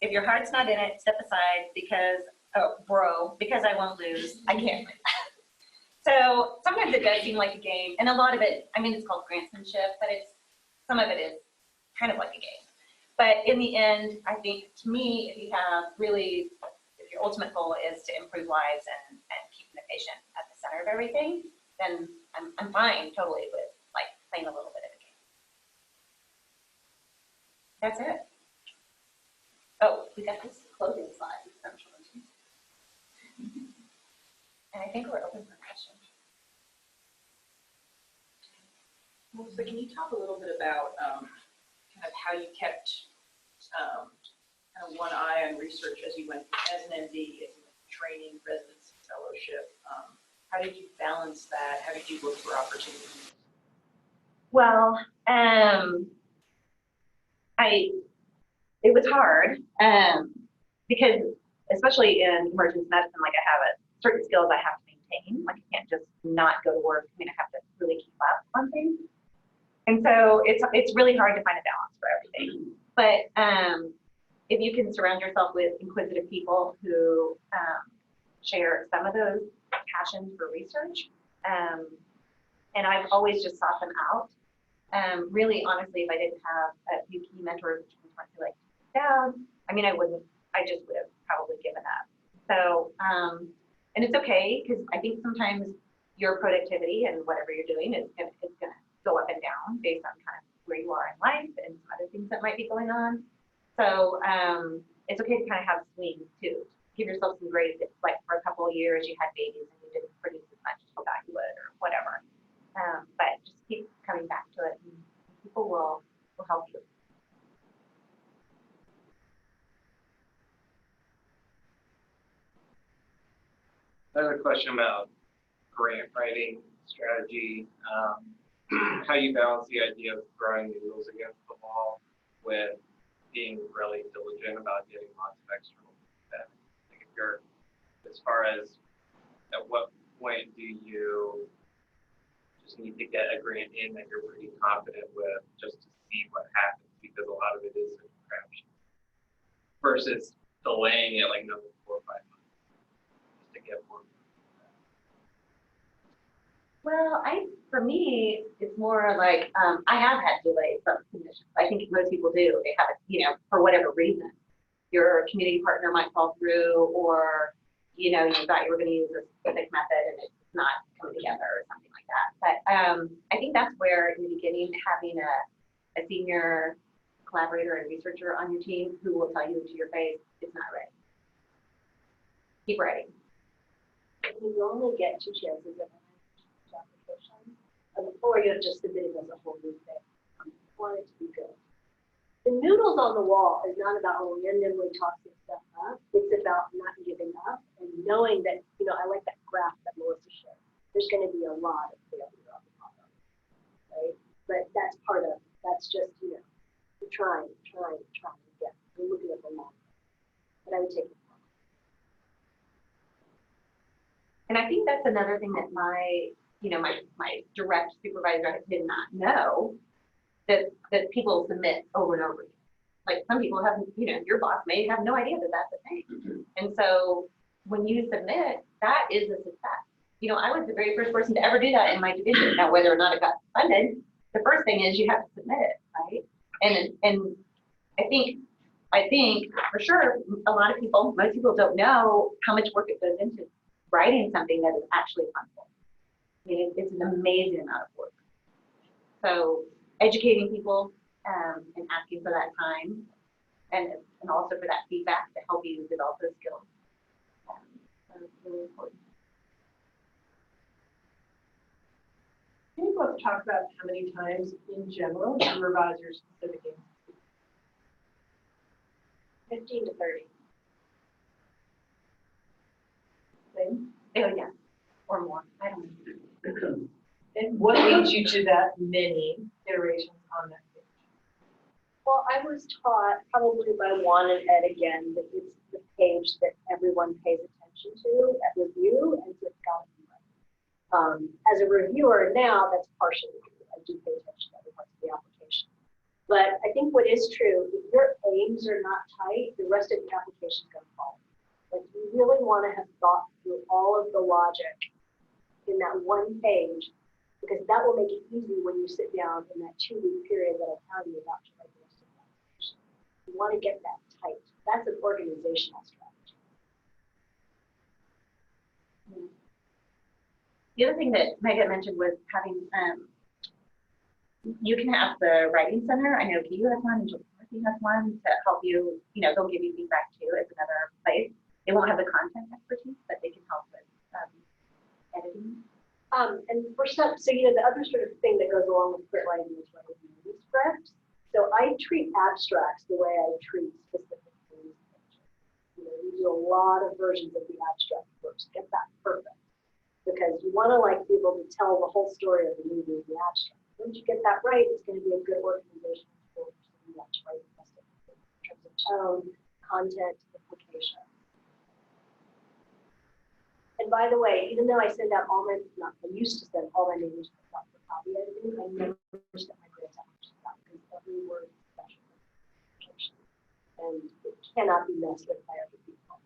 If your heart's not in it, step aside because I won't lose. I can't win. So sometimes it does seem like a game, and a lot of it, it's called grantsmanship, but some of it is kind of like a game. But in the end, I think, to me, if your ultimate goal is to improve lives and keeping the patient at the center of everything, then I'm fine totally with playing a little bit of a game. That's it. Oh, we got this closing slide. And I think we're open for questions.
Well, so can you talk a little bit about kind of how you kept kind of one eye on research as you went as an MD, as you went through training, residency, fellowship? How did you balance that? How did you look for opportunities?
Well, it was hard because, especially in emergency medicine, I have certain skills I have to maintain. I can't just not go to work. I have to really keep up on things. And so it's really hard to find a balance for everything. But if you can surround yourself with inquisitive people who share some of those passions for research, and I've always just sought them out. Really, honestly, if I didn't have a few key mentors which weren't like down, I just would have probably given up. So, and it's okay, because I think sometimes your productivity and whatever you're doing is gonna go up and down based on kind of where you are in life and some other things that might be going on. So it's okay to kind of have swings too. Give yourself some grace if for a couple of years you had babies and you didn't produce as much as you thought you would or whatever. But just keep coming back to it, and people will help you.
Another question about grant writing strategy, how you balance the idea of throwing the wheels against the wall with being really diligent about getting lots of external feedback. If you're, as far as at what point do you just need to get a grant in that you're pretty confident with just to see what happens, because a lot of it is a crapshoot, versus delaying it another 4 or 5 months just to get more.
Well, for me, it's more I have had delays from submissions. I think most people do. They have it, for whatever reason. Your community partner might fall through, or, you thought you were going to use a specific method and it's not coming together or something like that. But I think that's where, in the beginning, having a senior collaborator and researcher on your team who will tell you to your face, it's not ready. Keep writing.
You only get 2 chances at application, or you have just submitted as a whole new thing. You want it to be good. The noodles on the wall is not about randomly tossing stuff up. It's about not giving up and knowing that, I like that graph that Melissa showed. There's going to be a lot of failure on the bottom, right? But that's just, trying again. We're looking at the long. But I would take it.
think that's another thing that my direct supervisor did not know, that people submit over and over again. Like some people have, your boss may have no idea that that's a thing. And so when you submit, that is a success. I was the very first person to ever do that in my division. Now, whether or not it got funded, the first thing is you have to submit it, right? And I think for sure, most people don't know how much work it goes into writing something that is actually funable. I mean, it's an amazing amount of work. So educating people and asking for that time and also for that feedback to help you develop those skills. That's really important.
Can you both talk about how many times in general you revise your specific aims?
15 to 30.
Oh, yeah, or more. I don't know.
And what leads you to that many iterations on that page?
Well, I was taught probably by Juan and Ed again that it's the page that everyone pays attention to at review, and so it's got to be right. As a reviewer now, that's partially true. I do pay attention to other parts of the application. But I think what is true, if your aims are not tight, the rest of the application is going to fall. Like you really want to have thought through all of the logic in that one page, because that will make it easy when you sit down in that 2-week period that I'll tell you about to write the rest of the application. You want to get that tight. That's an organizational strategy.
The other thing that Megan mentioned was having, you can have the writing center. I know KU has one, and Dorothy has one to help you, they'll give you feedback too. It's another place. They won't have the content expertise, but they can help with editing.
And for some, so the other sort of thing that goes along with crit writing is writing manuscripts. So I treat abstracts the way I treat specific things. We do a lot of versions of the abstract first. Get that perfect, because you want to be able to tell the whole story of the movie in the abstract. Once you get that right, it's going to be a good organization for you to write the rest of it in terms of tone, content, implication. And by the way, even though I send out I used to send all my manuscripts out for copy editing, I never sent my grants out because every word is special communication, and it cannot be messed with by other people.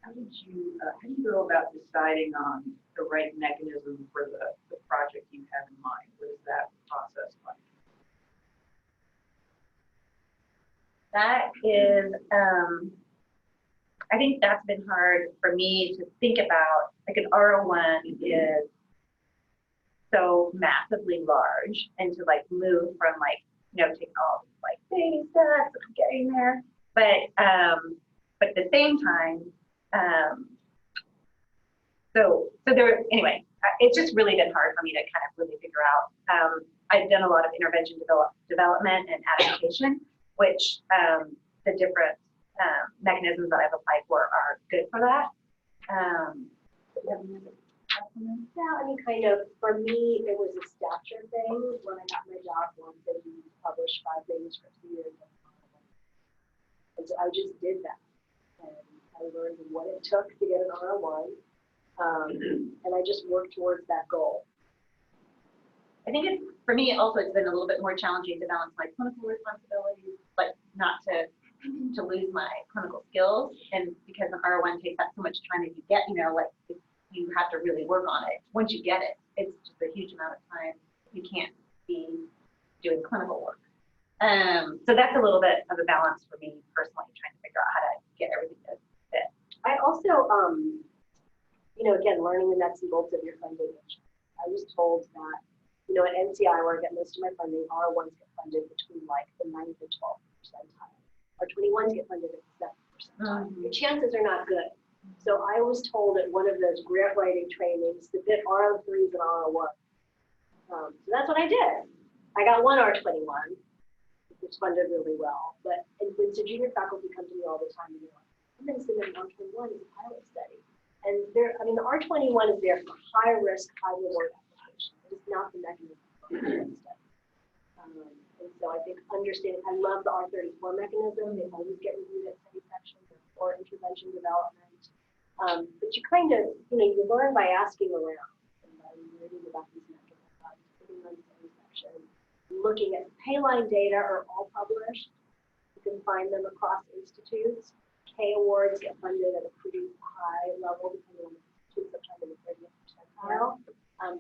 How do you go about deciding on the right mechanism for the project you have in mind? What is that process like?
That is, I think that's been hard for me to think about. Like an R01 is so massively large, and to move from taking all these baby steps and getting there. But at the same time, so there, anyway, it's just really been hard for me to kind of really figure out. I've done a lot of intervention development and adaptation, which the different mechanisms that I've applied for are good for that.
For me, it was a stature thing. When I got my job, once they published 5 manuscripts a year. And so I just did that. And I learned what it took to get an R01. And I just worked towards that goal.
I think for me also it's been a little bit more challenging to balance my clinical responsibilities, but not to lose my clinical skills. And because an R01 takes up so much time, if you get, you have to really work on it. Once you get it, it's just a huge amount of time. You can't be doing clinical work. So that's a little bit of a balance for me personally, trying to figure out how to get everything to fit.
I also, again, learning the nuts and bolts of your funding. I was told that, at NCI, where I get most of my funding, R1s get funded between the 9th and 12th percentile. R21s get funded at the 7th percentile. Your chances are not good. So I was told at one of those grant writing trainings to bid R03s and R01. So that's what I did. I got one R21, which was funded really well. And so junior faculty come to me all the time and they're like, I'm going to submit an R21 as a pilot study. And the R21 is there for high risk, high reward applications. It's not the mechanism for a pilot study. And so I think understanding, I love the R34 mechanism. They always get reviewed at study section. They're or intervention development. But you kind of, you learn by asking around and by learning about these mechanisms, putting on the same section. Looking at Payline data are all published. You can find them across institutes. K awards get funded at a pretty high level, depending on the institute, sometimes in the 30th percentile.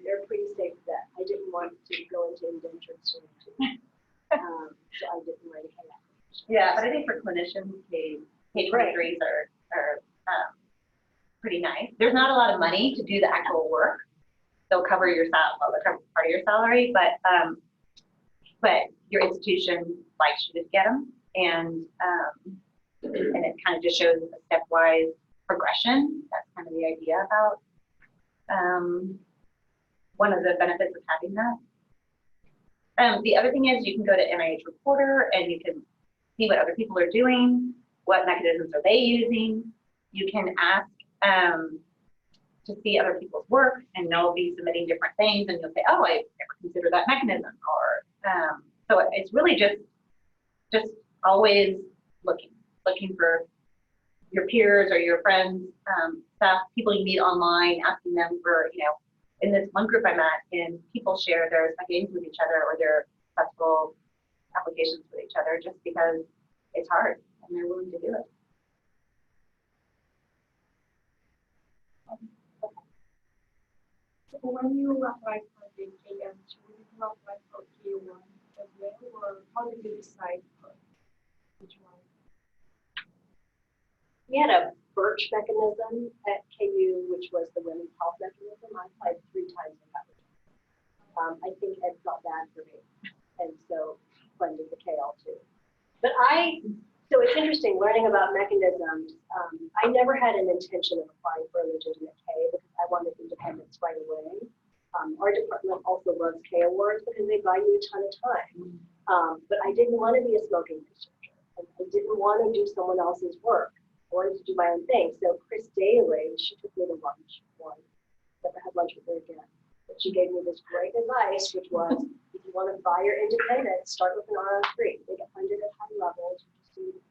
They're a pretty safe bet. I didn't want to go into indentured servitude, so I didn't write a K application.
Yeah, but I think for clinicians, K23s are pretty nice. There's not a lot of money to do the actual work. They'll cover your salary, well, they'll cover part of your salary, but your institution likes you to get them, and it kind of just shows a stepwise progression. That's kind of the idea about one of the benefits of having that. The other thing is you can go to NIH Reporter and you can see what other people are doing, what mechanisms are they using. You can ask to see other people's work, and they'll be submitting different things, and you'll say, oh, I never considered that mechanism. Or so it's really just always looking for your peers or your friends, stuff, people you meet online, asking them for, in this one group I'm at, and people share their games with each other or their successful applications with each other just because it's hard and they're willing to do it.
So when you apply for the KM, would you apply for K1 as well, or how did you decide for which one?
We had a birch mechanism at KU, which was the women's health mechanism. I applied 3 times and got it. I think Ed felt bad for me, and so funded the KL too. But so it's interesting learning about mechanisms. I never had an intention of applying for a legitimate K because I wanted independence right away. Our department also loves K awards because they buy you a ton of time. But I didn't want to be a smoking researcher. And I didn't want to do someone else's work. I wanted to do my own thing. So Chris Daly, she took me to lunch once. Never had lunch with her again. But she gave me this great advice, which was, if you want to buy your independence, start with an RO3. They get funded at high levels. You just need,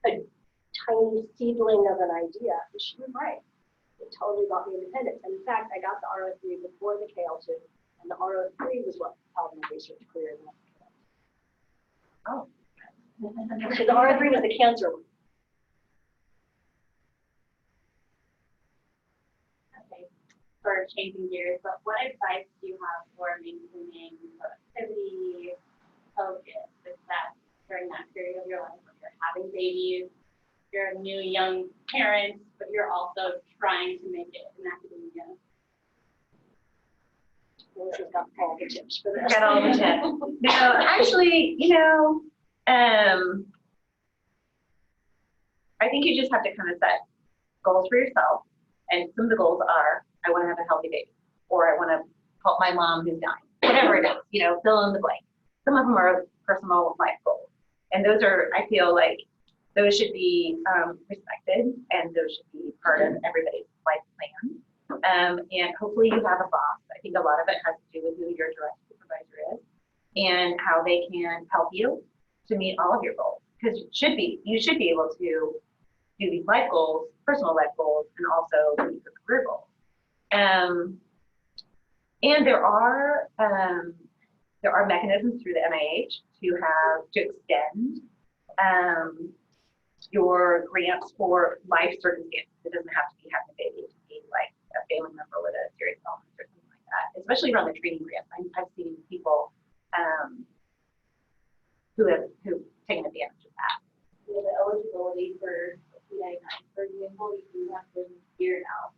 a tiny seedling of an idea. And she was right. It totally got me independence. And in fact, I got the RO3 before the KL2, and the RO3 was what propelled my research career.
Oh.
Because the RO3 was the cancer one.
For changing gears, but what advice do you have for maintaining productivity, focus, success during that period of your life when you're having babies, you're a new young parent, but you're also trying to make it in academia?
Melissa's got all the tips for this.
Got all the tips. No, actually, I think you just have to kind of set goals for yourself, and some of the goals are, I want to have a healthy baby, or I want to help my mom who's dying, whatever it is, fill in the blank. Some of them are personal life goals. And those are, I feel like those should be respected, and those should be part of everybody's life plan. And hopefully you have a boss. I think a lot of it has to do with who your direct supervisor is and how they can help you to meet all of your goals. Because you should be able to do these life goals, personal life goals, and also meet your career goals. And there are mechanisms through the NIH to extend your grants for life circumstances. It doesn't have to be having a baby. It can be like a family member with a serious illness or something like that. Especially around the training grants, I've seen people who have taken advantage of that.
The eligibility for PI9, for example, you do have to year now.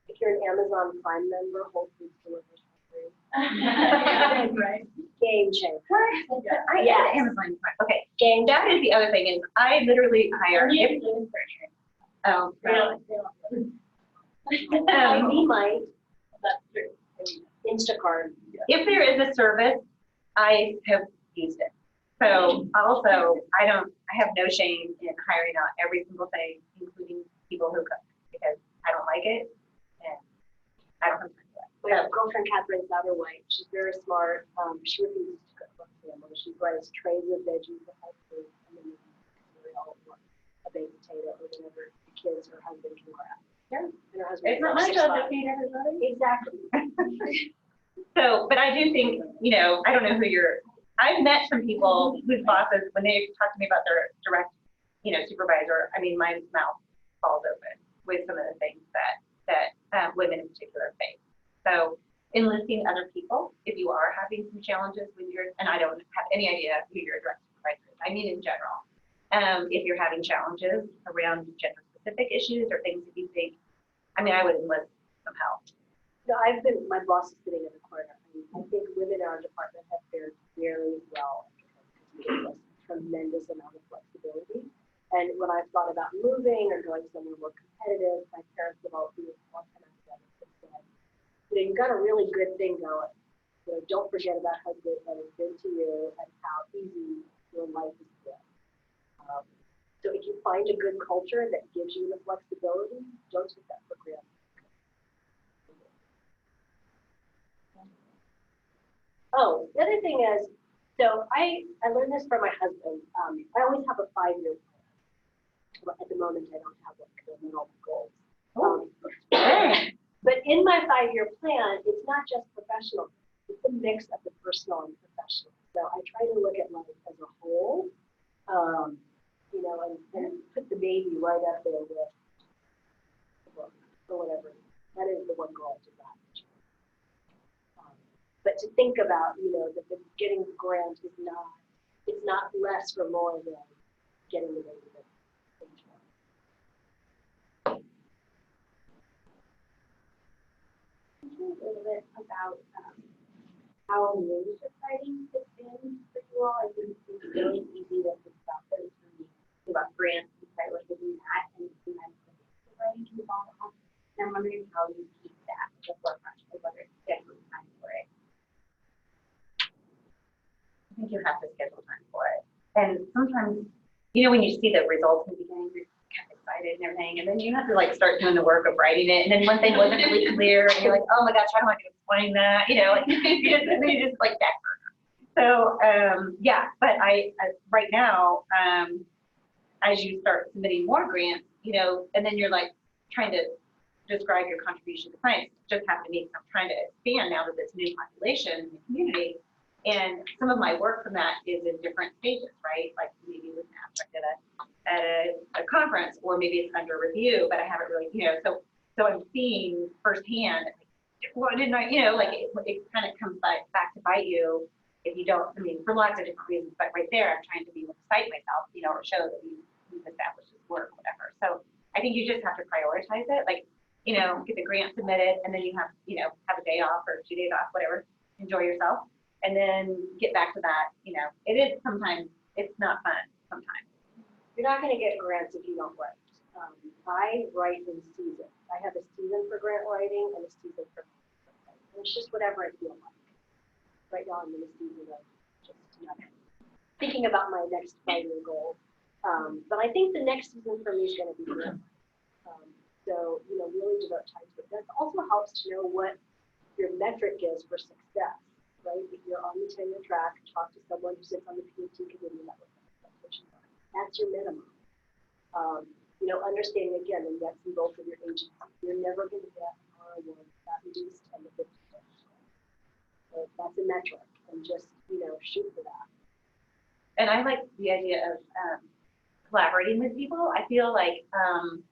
If you're an Amazon Prime member, Whole Foods delivers for free.
Right.
Game changer.
I
Yes.
Amazon. Okay,
Game
that is the other thing, and I literally hire. Oh, really?
I might. Instacart.
If there is a service, I have used it. So also, I have no shame in hiring out every single thing, including people who cook, because I don't like it and I don't have time for that.
My girlfriend Catherine Satterwhite, she's very smart. She refuses to cook for family. She buys trays of veggies for high food, and then cereal or a baked potato or whatever the kids or husband can grab. Yeah. And her husband.
It's not my job to feed everybody.
Exactly.
So, but I do think, I don't know who I've met some people whose bosses, when they talk to me about their direct, supervisor, I mean, my mouth falls open with some of the things that women in particular face. So enlisting other people, if you are having some challenges with and I don't have any idea who your direct supervisor is, I mean in general, if you're having challenges around gender specific issues or things that you think, I mean, I would enlist some help.
No, my boss is sitting in the corner. I think women in our department have fared very well because we give us tremendous amount of flexibility. And when I've thought about moving or going somewhere more competitive, my parents have all been more kind of said, you've got a really good thing going. Don't forget about how good that has been to you and how easy your life has been. So if you find a good culture that gives you the flexibility, don't take that for granted. Oh, the other thing is, so I learned this from my husband. I always have a 5-year plan. Well, at the moment, I don't have like the middle goals. But in my 5-year plan, it's not just professional. It's a mix of the personal and professional. So I try to look at life as a whole, and put the baby right up there with the book or whatever. That is the one goal to that. But to think about, that the getting the grant is it's not less or more than getting the baby.
A little bit about how leadership writing has been for you all. I think it's really easy to think about those when you think about grants and prioritizing that, and sometimes leadership writing can involve on. And I'm wondering how you keep that at the forefront, like whether it's scheduling time for it.
I think you have to schedule time for it. And sometimes, when you see the results in the beginning, you're kind of excited and everything, and then you have to start doing the work of writing it, and then one thing wasn't really clear, and you're like, oh my gosh, how am I going to explain that? You just like back burner. So but I right now, as you start submitting more grants, and then you're trying to describe your contribution to science, just have to meet. I'm trying to expand now to this new population in the community. And some of my work from that is in different stages, right? Like maybe with an abstract at a conference, or maybe it's under review, but I haven't really, so I'm seeing firsthand, what didn't I, it kind of comes back to bite you if you don't, for lots of different reasons, but right there, I'm trying to be able to cite myself, or show that we've established this work, whatever. So I think you just have to prioritize it, get the grant submitted, and then you have a day off or 2 days off, whatever, enjoy yourself. And then get back to that, it is sometimes, it's not fun sometimes.
You're not going to get grants if you don't write. I write in seasons. I have a season for grant writing and a season for writing. It's just whatever I feel like. Right now I'm in a season of just thinking about my next 5-year goal. But I think the next season for me is going to be grant. So, really devote time to it. That also helps to know what your metric is for success. Right? If you're on the tenure track, talk to someone who sits on the PhD committee level. That's your minimum. Understanding again the nuts and bolts of your agency. You're never going to get an R1 that reduced 10 to 50%. So that's a metric, and just shoot for that.
And I like the idea of collaborating with people. I feel like some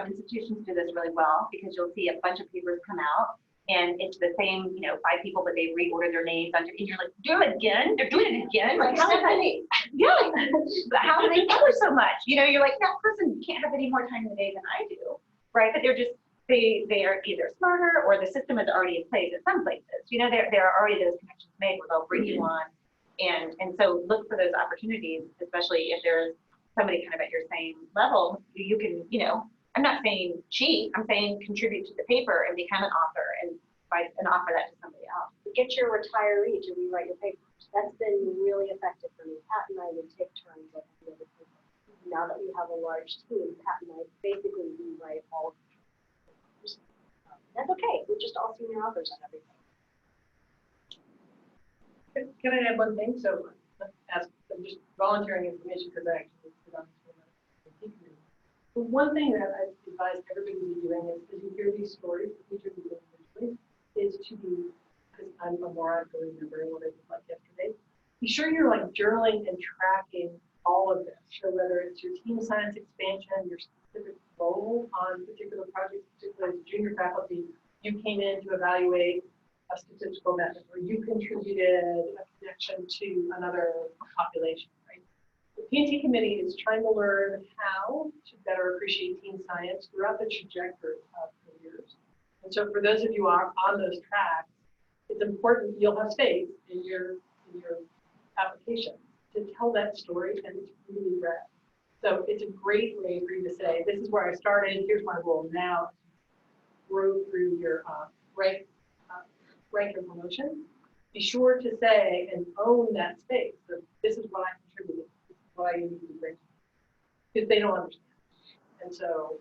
institutions do this really well, because you'll see a bunch of papers come out. And it's the same, 5 people, but they reorder their names and you're like, do it again? They're doing it again? Like, how is that? Yeah, how do they publish so much? You're like, that person can't have any more time in the day than I do, right? But they're just, they are either smarter, or the system is already in place at some places. There are already those connections made where they'll bring you on. And so look for those opportunities, especially if there's somebody kind of at your same level. You can, I'm not saying cheat, I'm saying contribute to the paper and become an author and offer that to somebody else.
Get your retiree to rewrite your papers. That's been really effective for me. Pat and I would take turns at the other paper. Now that we have a large team, Pat and I basically rewrite all of the papers. That's okay. We're just all senior authors on everything.
Can I add one thing? So
I'm just volunteering information because I actually sit on the committee. But one thing that I advise everybody to be doing is, as you hear these stories, each of you individually, is to be, because I'm a moron for remembering what I did like yesterday, be sure you're like journaling and tracking all of this. So whether it's your team science expansion, your specific role on particular projects, particularly as junior faculty, you came in to evaluate a statistical method, or you contributed a connection to another population, right? The P&T committee is trying to learn how to better appreciate team science throughout the trajectory of careers. And so for those of you who are on those tracks, it's important you'll have space in your application to tell that story, and it's really rare. So it's a great way for you to say, this is where I started, here's my role now. Grow through your rank and promotion. Be sure to say and own that space. So this is what I contributed, this is what I uniquely bring, because they don't understand. And so,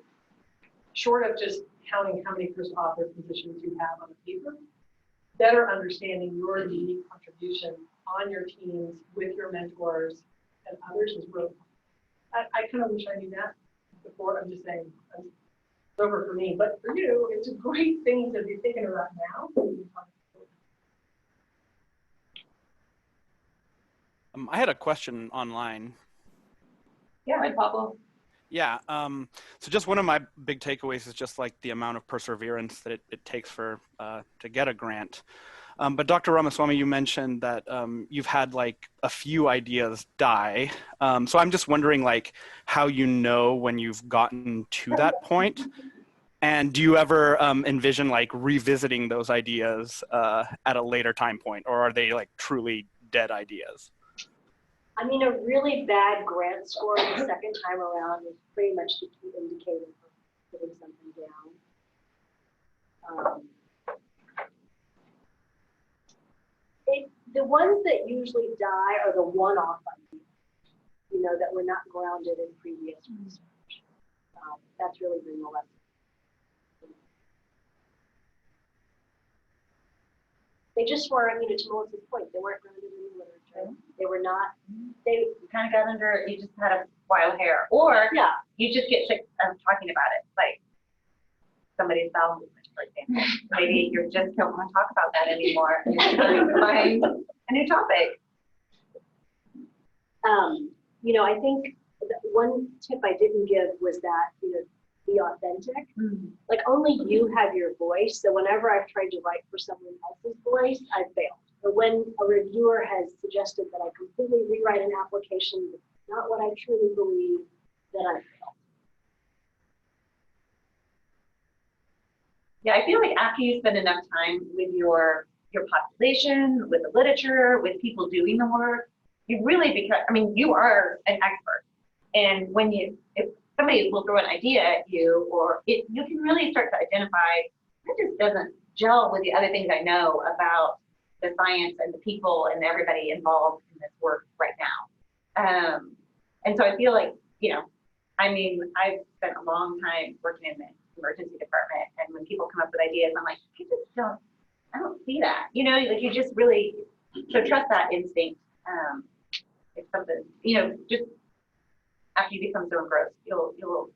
short of just counting how many first author positions you have on the paper, better understanding your unique contribution on your teams with your mentors and others is really important. I kind of wish I knew that before. I'm just saying, it's over for me, but for you, it's a great thing to be thinking about now.
I had a question online.
Yeah, right, Pablo.
Yeah. So just one of my big takeaways is just like the amount of perseverance that it takes for to get a grant. But Dr. Ramaswamy, you mentioned that you've had like a few ideas die. So I'm just wondering like how you know when you've gotten to that point. And do you ever envision like revisiting those ideas at a later time point, or are they like truly dead ideas?
I mean, a really bad grant score the second time around is pretty much the key indicator for putting something down. The ones that usually die are the one-off ideas, you know, that were not grounded in previous research. That's really been the lesson. They just weren't, you know, to Melissa's point, they weren't grounded in literature. They were not,
They kind of got under, you just had a wild hair, or
yeah.
you just get sick of talking about it, like somebody's bowel movement, for example. Maybe you just don't want to talk about that anymore. And you're trying to find a new topic.
You know, I think one tip I didn't give was that, you know, be authentic. Like only you have your voice. So whenever I've tried to write for someone else's voice, I've failed. But when a reviewer has suggested that I completely rewrite an application that's not what I truly believe, then I failed.
Yeah, I feel like after you spend enough time with your population, with the literature, with people doing the work, you really become, I mean, you are an expert. And when if somebody will throw an idea at you, or you can really start to identify, that just doesn't gel with the other things I know about the science and the people and everybody involved in this work right now. And so I feel like, you know, I mean, I've spent a long time working in the emergency department, and when people come up with ideas, I'm like, I don't see that. You know, like you just really, so trust that instinct. It's something, you know, just after you become so engrossed, you'll know.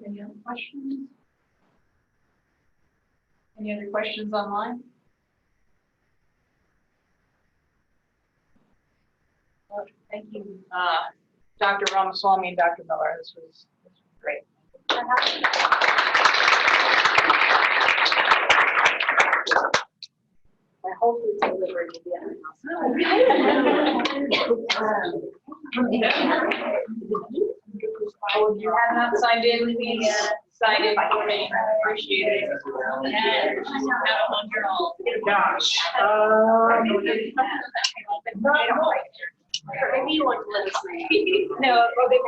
Any other questions? Any other questions online?
Well, thank you, Dr. Ramaswamy and Dr. Miller. This was great.
My whole food delivery will be at my house.
You have not signed in, please sign in for me. Appreciate it. And have on your own.
Gosh.
Maybe you want to let us know.
No, well, they